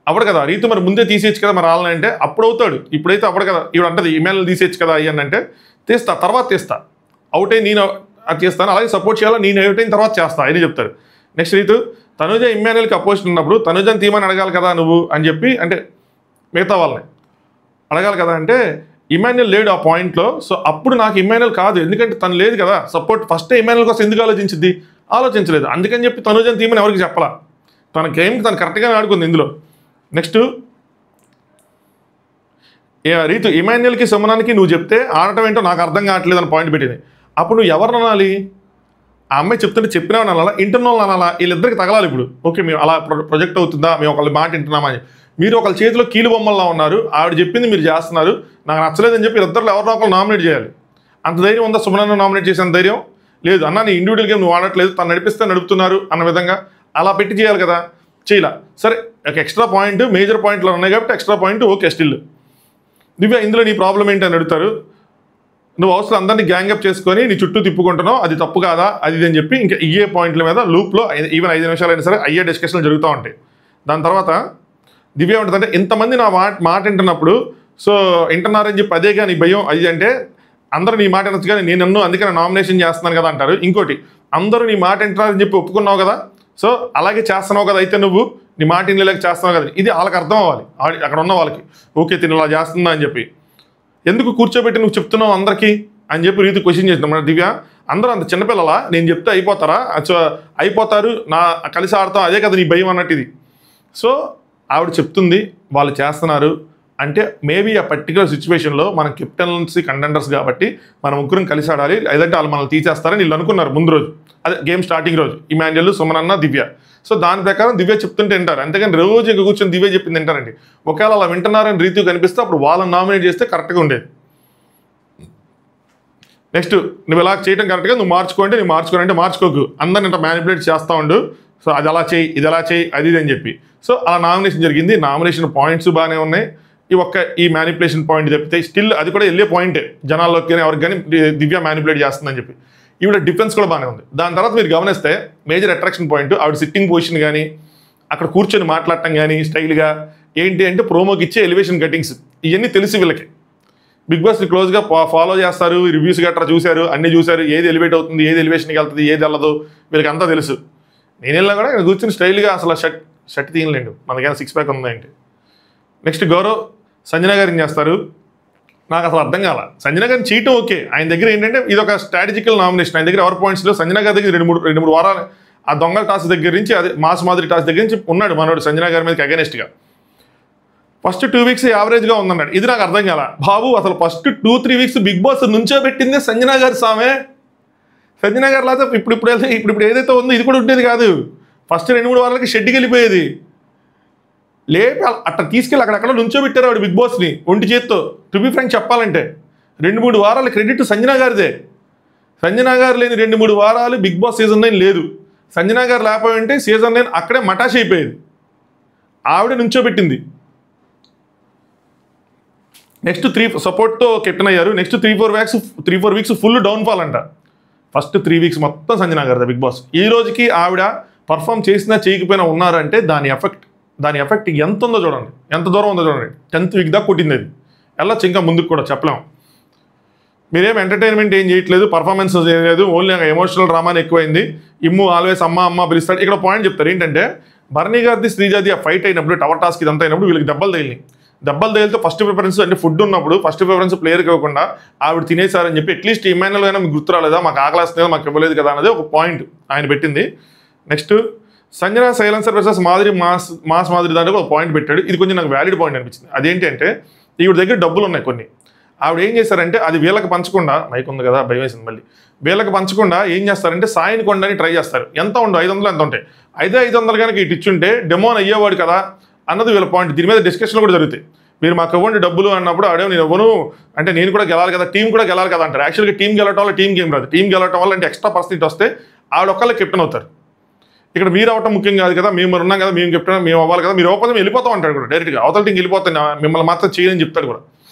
అవ్వడు కదా. రీతు మరి ముందే తీసేయచ్చు కదా, మరి వాళ్ళని అంటే అప్పుడు అవుతాడు, ఇప్పుడైతే అవ్వడు కదా. ఇప్పుడు అంటది ఇమాన్యుయల్ తీసేయచ్చు కదా అయ్యని అంటే తీస్తా, తర్వాత తీస్తా, అవుట్ అయి నేను అది చేస్తాను, అలాగే సపోర్ట్ చేయాలా, నేను అవుట్ అయిన తర్వాత చేస్తా అని చెప్తారు. నెక్స్ట్ రీతు, తనుజ ఇమాన్యుయల్కి అపోజిట్ ఉన్నప్పుడు తనుజని తీమని అడగాలి కదా నువ్వు అని చెప్పి, అంటే మిగతా వాళ్ళని అడగాలి కదా అంటే ఇమాన్యుయల్ లేడు ఆ పాయింట్లో. సో అప్పుడు నాకు ఇమాన్యుయల్ కాదు, ఎందుకంటే తను లేదు కదా సపోర్ట్. ఫస్టే ఇమాన్యుయల్ కోసం ఎందుకు ఆలోచించలేదు, అందుకని చెప్పి తనుజని తీమని ఎవరికి చెప్పాలా, తన గేమ్కి తను కరెక్ట్గానే ఆడుకుంది ఇందులో. నెక్స్ట్ రీతు, ఇమాన్యుయల్కి సుమనానికి నువ్వు చెప్తే ఆడటం ఏంటో నాకు అర్థం కావట్లేదు అని పాయింట్ పెట్టింది. అప్పుడు నువ్వు ఎవరు అనాలి, ఆ అమ్మాయి చెప్తుంటే చెప్పినావు అనాలా, ఇంటర్నల్ అనాలా, వీళ్ళిద్దరికి తగలాలి. ఇప్పుడు ఓకే మేము అలా ప్రొజెక్ట్ అవుతుందా, మేము ఒకళ్ళ మాట వింటున్నామా అని. మీరు ఒకళ్ళ చేతిలో కీలు బొమ్మల్లా ఉన్నారు, ఆవిడ చెప్పింది మీరు చేస్తున్నారు, నాకు నచ్చలేదని చెప్పి ఇద్దరు ఎవరినో ఒకళ్ళు నామినేట్ చేయాలి. అంత ధైర్యం ఉందా సుమనను నామినేట్ చేసిన ధైర్యం లేదు. అన్న నీ ఇండివిజువల్ గేమ్ నువ్వు ఆడట్లేదు, తను నడుపుతున్నారు అన్న విధంగా అలా పెట్టి చేయాలి కదా, చేయలా. సరే ఒక ఎక్స్ట్రా పాయింట్ మేజర్ పాయింట్లో ఉన్నాయి కాబట్టి ఎక్స్ట్రా పాయింట్ ఓకే స్టిల్. దివ్య ఇందులో నీ ప్రాబ్లం ఏంటి అని అడుగుతారు, నువ్వు అవసరం అందరినీ గ్యాంగప్ చేసుకొని నీ చుట్టూ తిప్పుకుంటున్నావు, అది తప్పు కాదా అది అని చెప్పి ఇంకా ఇయ్యే పాయింట్ల మీద లూప్లో ఈవెన్ 5 నిమిషాలు అయినా సరే అయ్యే డిస్కషన్లు జరుగుతూ ఉంటాయి. దాని తర్వాత దివ్య ఉంటుందంటే ఇంతమంది నా మాట వింటున్నప్పుడు సో వింటున్నారని చెప్పి అదే కానీ భయం అది అంటే అందరూ నీ మాట వినొచ్చు కానీ నేను అందుకని నామినేషన్ చేస్తున్నాను కదా అంటారు. ఇంకోటి అందరూ నీ మాట వింటున్నారని చెప్పి ఒప్పుకున్నావు కదా, సో అలాగే చేస్తున్నావు కదా, అయితే నువ్వు నీ మాట ఇన్లేక చేస్తున్నావు కదా, ఇది వాళ్ళకి అర్థం అవ్వాలి, అక్కడ ఉన్న వాళ్ళకి. ఓకే తిను ఇలా చేస్తుందా అని చెప్పి, ఎందుకు కూర్చోబెట్టి నువ్వు చెప్తున్నావు అందరికీ అని చెప్పి రీతి క్వశ్చన్ చేసిన మన దివ్య. అందరూ అంత చిన్నపిల్లలా, నేను చెప్తే అయిపోతారా, అయిపోతారు నా కలిసి ఆడతాం, అదే కదా నీ భయం అన్నట్టు ఇది. సో ఆవిడ చెప్తుంది వాళ్ళు చేస్తున్నారు అంటే మేబీ ఆ పర్టికులర్ సిచ్యువేషన్లో మనం కెప్టెన్సీ కంటెండర్స్ కాబట్టి మనం ముగ్గురం కలిసి ఆడాలి, లేదంటే వాళ్ళు మనల్ని తీసేస్తారని వీళ్ళు అనుకున్నారు ముందు రోజు, అదే గేమ్ స్టార్టింగ్ రోజు, ఇమాన్యుయల్, సుమనన్న, దివ్య. సో దాని ప్రకారం దివ్య చెప్తుంటే వింటారు, అంతేగాని రోజు ఇంకా కూర్చొని దివ్య చెప్పింది వింటారండి. ఒకవేళ అలా వింటున్నారని రీతి కనిపిస్తే అప్పుడు వాళ్ళని నామినేట్ చేస్తే కరెక్ట్గా ఉండేది. నెక్స్ట్ నువ్వు ఇలా చేయడం కరెక్ట్గా, నువ్వు మార్చుకోండి, నువ్వు మార్చుకోనంటే మార్చుకోకు, అందరిని ఇంత మ్యానిపులేట్ చేస్తూ ఉండు, సో అది అలా చేయి, ఇది ఎలా చేయి, అది ఇది అని చెప్పి. సో అలా నామినేషన్ జరిగింది. నామినేషన్ పాయింట్స్ బాగానే ఉన్నాయి. ఈ మ్యానిపులేషన్ పాయింట్ తప్పితే స్టిల్ అది కూడా వెళ్ళే పాయింటే జనాల్లోకి, ఎవరికి కానీ దివ్య మ్యానిపులేట్ చేస్తుందని చెప్పి. ఈవిడ డిఫెన్స్ కూడా బాగానే ఉంది. దాని తర్వాత మీరు గమనిస్తే మేజర్ అట్రాక్షన్ పాయింట్ ఆవిడ సిట్టింగ్ పొజిషన్ కానీ, అక్కడ కూర్చొని మాట్లాడటం కానీ స్టైల్గా ఏంటి అంటే ప్రోమోకి ఇచ్చే ఎలివేషన్ కటింగ్స్, ఇవన్నీ తెలిసి వీళ్ళకి బిగ్ బాస్ని క్లోజ్గా ఫాలో చేస్తారు, రివ్యూస్ గట్రా చూశారు, అన్నీ చూశారు, ఏది ఎలివేట్ అవుతుంది, ఏది ఎలివేషన్కి వెళ్తుంది, ఏది వెళ్ళదు, వీళ్ళకి అంతా తెలుసు. నేను వెళ్ళినా కూడా కూర్చొని స్టైల్గా అసలు షర్ట్ తీయలేండు, మనకైనా 6 ప్యాక్ ఉందంటే. నెక్స్ట్ గౌరవ్ సంజన గారిని చేస్తారు. నాకు అసలు అర్థం కాల, సంజన గారిని చీటం ఓకే, ఆయన దగ్గర ఏంటంటే ఇది ఒక స్ట్రాటజికల్ నామినేషన్, ఆయన దగ్గర ఎవరి పాయింట్స్లో సంజన గారి దగ్గర రెండు మూడు వారాలు ఆ దొంగల టాస్ దగ్గర నుంచి, అది మాస్ మాదిరి టాస్ దగ్గర నుంచి ఉన్నాడు మనోడు సంజన గారి మీదకి అగెనెస్ట్గా. ఫస్ట్ 2 వీక్స్ యావరేజ్గా ఉందన్నాడు, ఇది నాకు అర్థం కాల. బాబు అసలు ఫస్ట్ 2-3 వీక్స్ బిగ్ బాస్ నుంచో పెట్టిందే సంజన గారి సామే. సంజన గారు లేదా ఇప్పుడు ఏదైతే ఉందో ఇది కూడా ఉండేది కాదు. ఫస్ట్ 2-3 వారాలకి షెడ్కి వెళ్ళిపోయేది, లేపి అట్లా తీసుకెళ్ళి అక్కడక్కడ నుంచో పెట్టారు ఆవిడ బిగ్ బాస్ని ఒంటి చేత్తో. టు బి ఫ్రాంక్ చెప్పాలంటే 2-3 వారాల క్రెడిట్ సంజన గారిదే. సంజన గారు లేని 2-3 వారాలు బిగ్ బాస్ సీజన్ 9 లేదు. సంజన గారు లేకపోయింటే సీజన్ 9 అక్కడే మటాష్ అయిపోయేది, ఆవిడ నుంచో పెట్టింది. నెక్స్ట్ 3 సపోర్ట్తో కెప్టెన్ అయ్యారు. నెక్స్ట్ 3-4 వీక్స్ ఫుల్ డౌన్ఫాల్ అంట. ఫస్ట్ 3 వీక్స్ మొత్తం సంజన గారిదే బిగ్ బాస్. ఈ రోజుకి ఆవిడ పర్ఫామ్ చేసినా చేయకపోయినా ఉన్నారంటే దాని ఎఫెక్ట్ ఎంత ఉందో చూడండి, ఎంత దూరం ఉందో చూడండి. 10th వీక్ దాకా కొట్టింది అది, వెళ్ళొచ్చు ఇంకా ముందుకు కూడా చెప్పలేము. మీరేం ఎంటర్టైన్మెంట్ ఏం చేయట్లేదు, పర్ఫార్మెన్స్ చేయలేదు, ఓన్లీ ఎమోషనల్ డ్రామాని ఎక్కువైంది. ఇమ్ము ఆల్వేస్ అమ్మ పిలుస్తాడు. ఇక్కడ పాయింట్ చెప్తారు ఏంటంటే భరణి గారిది శ్రీజాది ఆ ఫైట్ అయినప్పుడు, టవర్ టాస్క్ ఇదంతా అయినప్పుడు వీళ్ళకి దెబ్బలు తగిలితే ఫస్ట్ ప్రిఫరెన్స్ అంటే ఫుడ్ ఉన్నప్పుడు ఫస్ట్ ప్రిఫరెన్స్ ప్లేయర్కి ఇవ్వకుండా ఆవిడ తినేసారని చెప్పి అట్లీస్ట్ ఇమాన్యుయల్ అయినా మీకు గుర్తు రాలేదా, మాకు ఆకలేస్తుంది కదా, మాకు ఇవ్వలేదు కదా అన్నది ఒక పాయింట్ ఆయన పెట్టింది. Next Sanjana silencer versus mass మాదిరి దాంట్లో ఒక పాయింట్ పెట్టాడు. ఇది కొంచెం నాకు వ్యాలిడ్ పాయింట్ అనిపించింది. అదేంటి అంటే ఈవిడ దగ్గర డబ్బులు ఉన్నాయి కొన్ని, ఆవిడ ఏం చేశారంటే అది వీళ్ళకి పంచకుండా, మైక్ ఉంది కదా భయం వేసింది మళ్ళీ, వీళ్ళకి పంచకుండా ఏం చేస్తారంటే సాయిని కొండని ట్రై చేస్తారు. ఎంత ఉండవు 500 ఎంత ఉంటాయి, 500 కనుక ఇటు ఇచ్చుంటే డెమోన్ అయ్యేవాడు కదా అన్నది వీళ్ళ పాయింట్. దీని మీద డిస్కషన్లు కూడా జరుగుతాయి. మీరు మాకు ఇవ్వండి డబ్బులు అన్నప్పుడు ఆడే నేను ఇవ్వను అంటే నేను కూడా గెలాలి కదా, టీం కూడా గెలాలి కదా అంటారు. యాక్చువల్గా టీం గెలవటం వల్ల టీం గేమ్ రాదు, టీం గెలవటం వల్ల అంటే ఎక్స్ట్రా పర్సెంట్ వస్తే ఆవిడ ఒక్కళ్ళే కెప్టెన్ అవుతారు. ఇక్కడ మీరు అవటం ముఖ్యం కాదు కదా, మేము ఉన్నాం కదా, మేము కెప్టెన్ మేము అవ్వాలి కదా, మీరు ఓపెన్ వెళ్ళిపోతాం అంటాడు కూడా డైరెక్ట్గా, అవతల టీంకి వెళ్ళిపోతాను మిమ్మల్ని మాత్రం చేయని చెప్తాడు కూడా.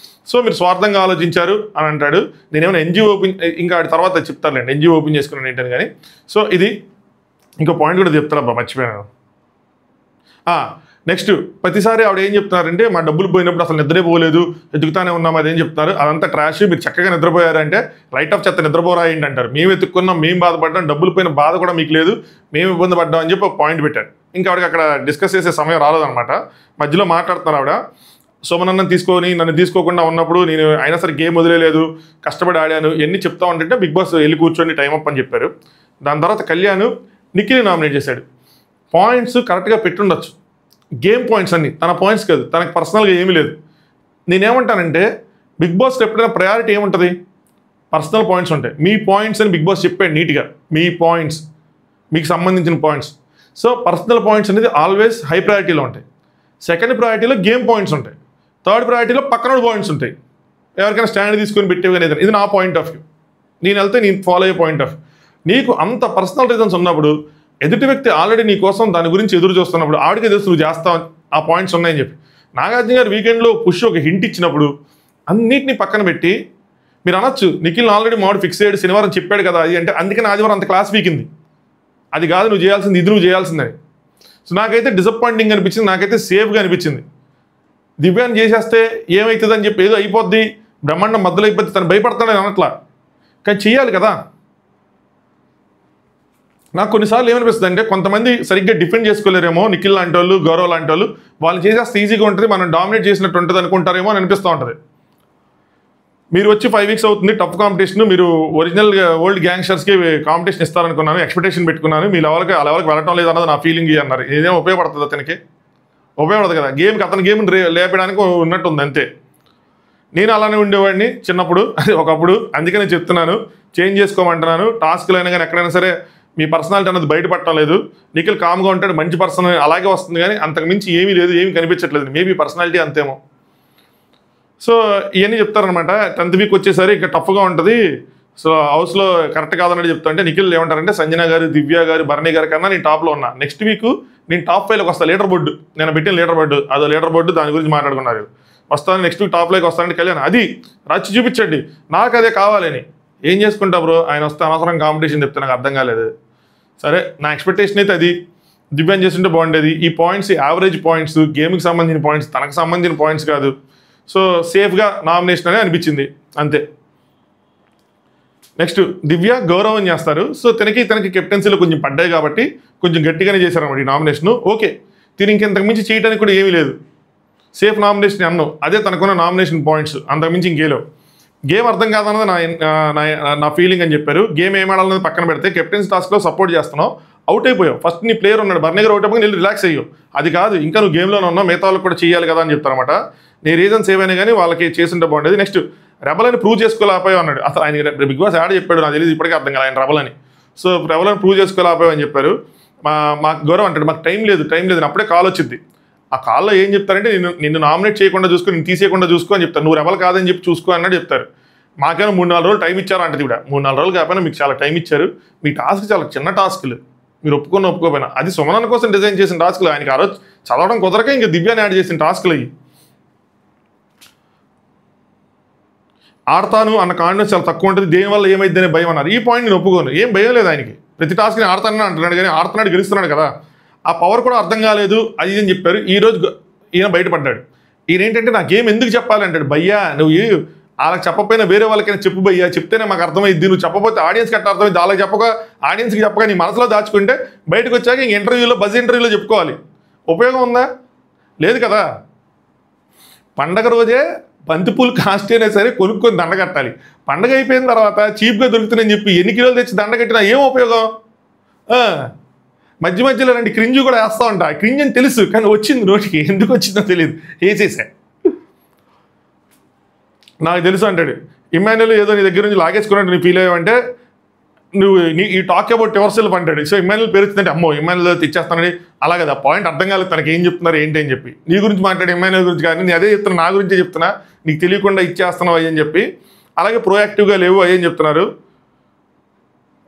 సో మీరు స్వార్థంగా ఆలోచించారు అని అంటాడు. నేనేమైనా ఎన్జిఓ ఓపెన్ ఇంకా తర్వాత చెప్తారులేండి ఎన్జిఓ ఓపెన్ చేసుకున్నాను ఏంటని. కానీ సో ఇది ఇంకో పాయింట్ కూడా చెప్తారబ్బా మర్చిపోయాను. నెక్స్ట్ ప్రతిసారి ఆవిడ ఏం చెప్తున్నారంటే మా డబ్బులు పోయినప్పుడు అసలు నిద్రే పోలేదు, ఎదుగుతానే ఉన్నాం, అదేం చెప్తున్నారు, అదంతా ట్రాష్, మీరు చక్కగా నిద్రపోయారంటే రైట్ ఆఫ్ చెత్త నిద్రపోరా ఏంటి అంటారు. మేము ఎత్తుక్కున్నాం, మేము బాధపడ్డాం, డబ్బులు పోయిన బాధ కూడా మీకు లేదు, మేము ఇబ్బంది పడ్డాం అని చెప్పి ఒక పాయింట్ పెట్టారు. ఇంకా ఆవిడకి అక్కడ డిస్కస్ చేసే సమయం రాలేదన్నమాట. మధ్యలో మాట్లాడుతున్నారు ఆవిడ, సోమనన్నం తీసుకొని నన్ను తీసుకోకుండా ఉన్నప్పుడు నేను అయినా సరే గేమ్ వదిలేదు, కష్టపడి ఆడాను, ఎన్ని చెప్తా ఉంటే బిగ్ బాస్ వెళ్ళి కూర్చొని టైం అప్ అని చెప్పారు. దాని తర్వాత కళ్యాణ్ నిఖిల్ని నామినేట్ చేశాడు. పాయింట్స్ కరెక్ట్గా పెట్టుండొచ్చు, గేమ్ పాయింట్స్ అన్ని తన పాయింట్స్ కాదు, తనకు పర్సనల్గా ఏమీ లేదు. నేనేమంటానంటే బిగ్ బాస్కి ఎప్పుడైనా ప్రయారిటీ ఏముంటుంది, పర్సనల్ పాయింట్స్ ఉంటాయి. మీ పాయింట్స్ అని బిగ్ బాస్ చెప్పాడు నీట్గా, మీ పాయింట్స్ మీకు సంబంధించిన పాయింట్స్. సో పర్సనల్ పాయింట్స్ అనేది ఆల్వేస్ హై ప్రయారిటీలో ఉంటాయి. సెకండ్ ప్రయారిటీలో గేమ్ పాయింట్స్ ఉంటాయి. థర్డ్ ప్రయారిటీలో పక్కన పాయింట్స్ ఉంటాయి, ఎవరికైనా స్టాండ్ తీసుకొని పెట్టేవి అనేది. ఇది నా పాయింట్ ఆఫ్ వ్యూ, నేను వెళ్తే నేను ఫాలో అయ్యే పాయింట్ ఆఫ్ వ్యూ. నీకు అంత పర్సనల్ రీజన్స్ ఉన్నప్పుడు, ఎదుటి వ్యక్తి ఆల్రెడీ నీ కోసం దాని గురించి ఎదురు చూస్తున్నప్పుడు ఆవిడకి తెలుసు నువ్వు చేస్తావు ఆ పాయింట్స్ ఉన్నాయని చెప్పి. నాగార్జున గారు వీకెండ్లో పుష్ ఒక హింట్ ఇచ్చినప్పుడు అన్నిటిని పక్కన పెట్టి మీరు అనొచ్చు నిఖిల్ ఆల్రెడీ మాడు ఫిక్స్ అయ్యాడు, శనివారం చెప్పాడు కదా అది అంటే, అందుకని ఆదివారం అంత క్లాస్ వీకింది, అది కాదు నువ్వు చేయాల్సింది, ఇది నువ్వు చేయాల్సిందని. సో నాకైతే డిసప్పాయింటింగ్ అనిపించింది, నాకైతే సేఫ్గా అనిపించింది. దివ్యాన్ని చేసేస్తే ఏమవుతుంది అని చెప్పి ఏదో అయిపోద్ది, బ్రహ్మాండం మధ్యలో అయిపోద్ది, తను భయపడతాడని అనట్లా, కానీ చెయ్యాలి కదా. నాకు కొన్నిసార్లు ఏమనిపిస్తుంది అంటే కొంతమంది సరిగ్గా డిఫెండ్ చేసుకోలేరేమో, నిఖిల్ లాంటి వాళ్ళు, గౌరవ్ లాంటి వాళ్ళు చేసేస్తే ఈజీగా ఉంటుంది, మనం డామినేట్ చేసినట్టు ఉంటుంది అనుకుంటారేమో అని అనిపిస్తూ ఉంటుంది. మీరు వచ్చి 5 వీక్స్ అవుతుంది, టఫ్ కాంపిటీషన్, మీరు ఒరిజినల్ ఓల్డ్ గ్యాంగ్స్టర్స్కి కాంపిటీషన్ ఇస్తారనుకున్నాను, ఎక్స్పెక్టేషన్ పెట్టుకున్నాను, మీ లెవెల్కి ఆ లెవెల్కి వెళ్ళటం లేదన్నది నా ఫీలింగ్ అన్నారు. ఇదేం ఉపయోగపడుతుంది అతనికి? ఉపయోగపడదు కదా. గేమ్కి అతని గేమ్ని లేపడానికి ఉన్నట్టుంది అంతే. నేను అలానే ఉండేవాడిని చిన్నప్పుడు, అది ఒకప్పుడు. అందుకనే చెప్తున్నాను, చేంజ్ చేసుకోమంటున్నాను. టాస్క్లు అయినా కానీ ఎక్కడైనా సరే మీ పర్సనాలిటీ అనేది బయటపడటం లేదు. నిఖిల్ కామ్గా ఉంటాడు, మంచి పర్సన్ అలాగే వస్తుంది, కానీ అంతకు మించి ఏమీ లేదు, ఏమీ కనిపించట్లేదు. Maybe personality అంతేమో. సో ఇవన్నీ చెప్తారనమాట. 10th వీక్ వచ్చేసరి ఇంకా టఫ్గా ఉంటుంది, సో హౌస్లో కరెక్ట్ కాదన్నట్టు చెప్తా. అంటే నిఖిల్ ఏమంటారంటే సంజన గారు, దివ్య గారు, భరణి గారి కన్నా నేను టాప్లో ఉన్నా, నెక్స్ట్ వీక్ నేను టాప్ 5లోకి వస్తాను. లీడర్ బోర్డు నేను పెట్టిన లీడర్ బోర్డు, అదో లీడర్ బోర్డు, దాని గురించి మాట్లాడుకున్నారు. వస్తాను నెక్స్ట్ వీక్ టాప్లోకి వస్తానంటే కళ్యాణ్ అది రచ్చి చూపించండి, నాకు అదే కావాలని. ఏం చేసుకుంటా బ్రో, ఆయన వస్తే అనవసరం కాంపిటీషన్ చెప్తే నాకు అర్థం కాలేదు. సరే, నా ఎక్స్పెక్టేషన్ అయితే అది దివ్యాన్ చేస్తుంటే బాగుండేది. ఈ పాయింట్స్ యావరేజ్ పాయింట్స్, గేమ్కి సంబంధించిన పాయింట్స్, తనకు సంబంధించిన పాయింట్స్ కాదు. సో సేఫ్గా నామినేషన్ అనే అనిపించింది అంతే. నెక్స్ట్ దివ్య గౌరవం చేస్తారు. సో తనకి కెప్టెన్సీలో కొంచెం పడ్డాయి కాబట్టి కొంచెం గట్టిగానే చేశారన్నమాట ఈ నామినేషను. ఓకే, తిని ఇంకెంతకు మించి చేయడానికి కూడా ఏమీ లేదు, సేఫ్ నామినేషన్ అన్నావు, అదే తనకున్న నామినేషన్ పాయింట్స్, అంతకుమించి ఇంకేలో. గేమ్ అర్థం కాదన్నది నా ఫీలింగ్ అని చెప్పారు. గేమ్ ఏం ఆడాలన్నది పక్కన పెడితే కెప్టెన్స్ టాస్క్లో సపోర్ట్ చేస్తున్నావు, అవుట్ అయిపోయావు. ఫస్ట్ నీ ప్లేయర్ ఉన్నాడు, భరణి గారు అవుట్ అయిపోయి నేను రిలాక్స్ అయ్యావు. అది కాదు, ఇంకా నువ్వు గేమ్లోనే ఉన్నావు, మిగతా వాళ్ళకి కూడా చేయాలి కదా అని చెప్తారన్నమాట. నీ రీజన్స్ ఏవైనా కానీ వాళ్ళకి చేస్తుంటే బాగుండేది. నెక్స్ట్ రెబల్ అని ప్రూవ్ చేసుకోలేకపోయావు అన్నాడు. అసలు ఆయన బిగ్ బాస్ యాడ్ చెప్పాడు, నాకు తెలియదు ఇప్పటికీ అర్థం కాదు ఆయన రెబల్ అని. సో రెబల్ అని ప్రూవ్ చేసుకోలేకపోయావు అని చెప్పారు. మాకు గౌరవం అంటాడు, మాకు టైం లేదు అప్పుడే కాల్ వచ్చింది. ఆ కాల్లో ఏం చెప్తారంటే నిన్ను నామినేట్ చేయకుండా చూసుకో, నేను తీసేయకుండా చూసుకో అని చెప్తారు. నువ్వు రెబల్ కాదని చెప్పి చూసుకో అన్నట్టు చెప్తారు. మాకైనా 3-4 రోజులు టైం ఇచ్చారు అంటే కూడా 3-4 రోజులు కాకపోయినా మీకు చాలా టైం ఇచ్చారు. మీ టాస్క్ చాలా చిన్న టాస్క్లు, మీరు ఒప్పుకోకపోయినా. అది సుమనన్న కోసం డిజైన్ చేసిన టాస్క్లు, ఆయనకి ఆ రోజు చదవడం కుదరక ఇంకా దివ్యాన్ని యాడ్ చేసిన టాస్క్లు అయ్యి. ఆడతాను అన్న కాన్ఫిడెన్స్ చాలా తక్కువ ఉంటుంది, దేనివల్ల ఏమైంది అనే భయం అన్నారు. ఈ పాయింట్ నేను ఒప్పుకోను, ఏం భయం లేదు ఆయనకి. ప్రతి టాస్క్ని ఆడతానని అంటున్నాడు, కానీ ఆడుతున్నాడు, గెలుస్తున్నాడు కదా. ఆ పవర్ కూడా అర్థం కాలేదు అది అని చెప్పారు. ఈరోజు ఈయన బయటపడ్డాడు. ఈయన ఏంటంటే నా గేమ్ ఎందుకు చెప్పాలి అంటాడు. భయ్యా నువ్వు వాళ్ళకి చెప్పకపోయినా వేరే వాళ్ళకైనా చెప్పు భయ్యా, చెప్తేనే మాకు అర్థమైంది, నువ్వు చెప్పకపోతే ఆడియన్స్కి అట్లా అర్థమైంది. వాళ్ళకి చెప్పక ఆడియన్స్కి చెప్పక నీ మనసులో దాచుకుంటే బయటకు వచ్చాక ఇంక ఇంటర్వ్యూలో బజ్ ఇంటర్వ్యూలో చెప్పుకోవాలి. ఉపయోగం ఉందా? లేదు కదా. పండగ రోజే బంతిపూలు కాస్ట్ అయినా సరే కొనుక్కొని దండ కట్టాలి. పండగ అయిపోయిన తర్వాత చీప్గా దొరుకుతుందని చెప్పి ఎన్ని కిలోలు తెచ్చి దండ కట్టినా ఏం ఉపయోగం? మధ్యలో రండి క్రింజ్ కూడా వేస్తూ ఉంటా. క్రింజ్ అని తెలుసు, కానీ వచ్చింది నోటికి, ఎందుకు వచ్చిందో తెలియదు, వేసేసా. నాకు తెలుసు అంటాడు ఇమ్మాన్యుల్, ఏదో నీ దగ్గర నుంచి లాగేసుకున్నట్టు నీ ఫీల్ అయ్యావంటే నువ్వు ఈ టాక్ అబౌట్ యువర్ సెల్ఫ్ అంటాడు. సో ఇమ్మాన్యుల్ పేరుస్తుందంటే అమ్మో ఇమ్మాన్యుల్ తెచ్చేస్తానని. అలాగే ఆ పాయింట్ అర్థం కాలేదు తనకి, ఏం చెప్తున్నారు ఏంటి అని చెప్పి. నీ గురించి మాట్లాడే ఇమ్మాన్యుల్ గురించి కానీ నేను అదే చెప్తున్నా, నా గురించే చెప్తున్నా, నీకు తెలియకుండా ఇచ్చేస్తున్నావు అయ్యని చెప్పి. అలాగే ప్రోయాక్టివ్గా లేవు అయ్యని చెప్తున్నారు.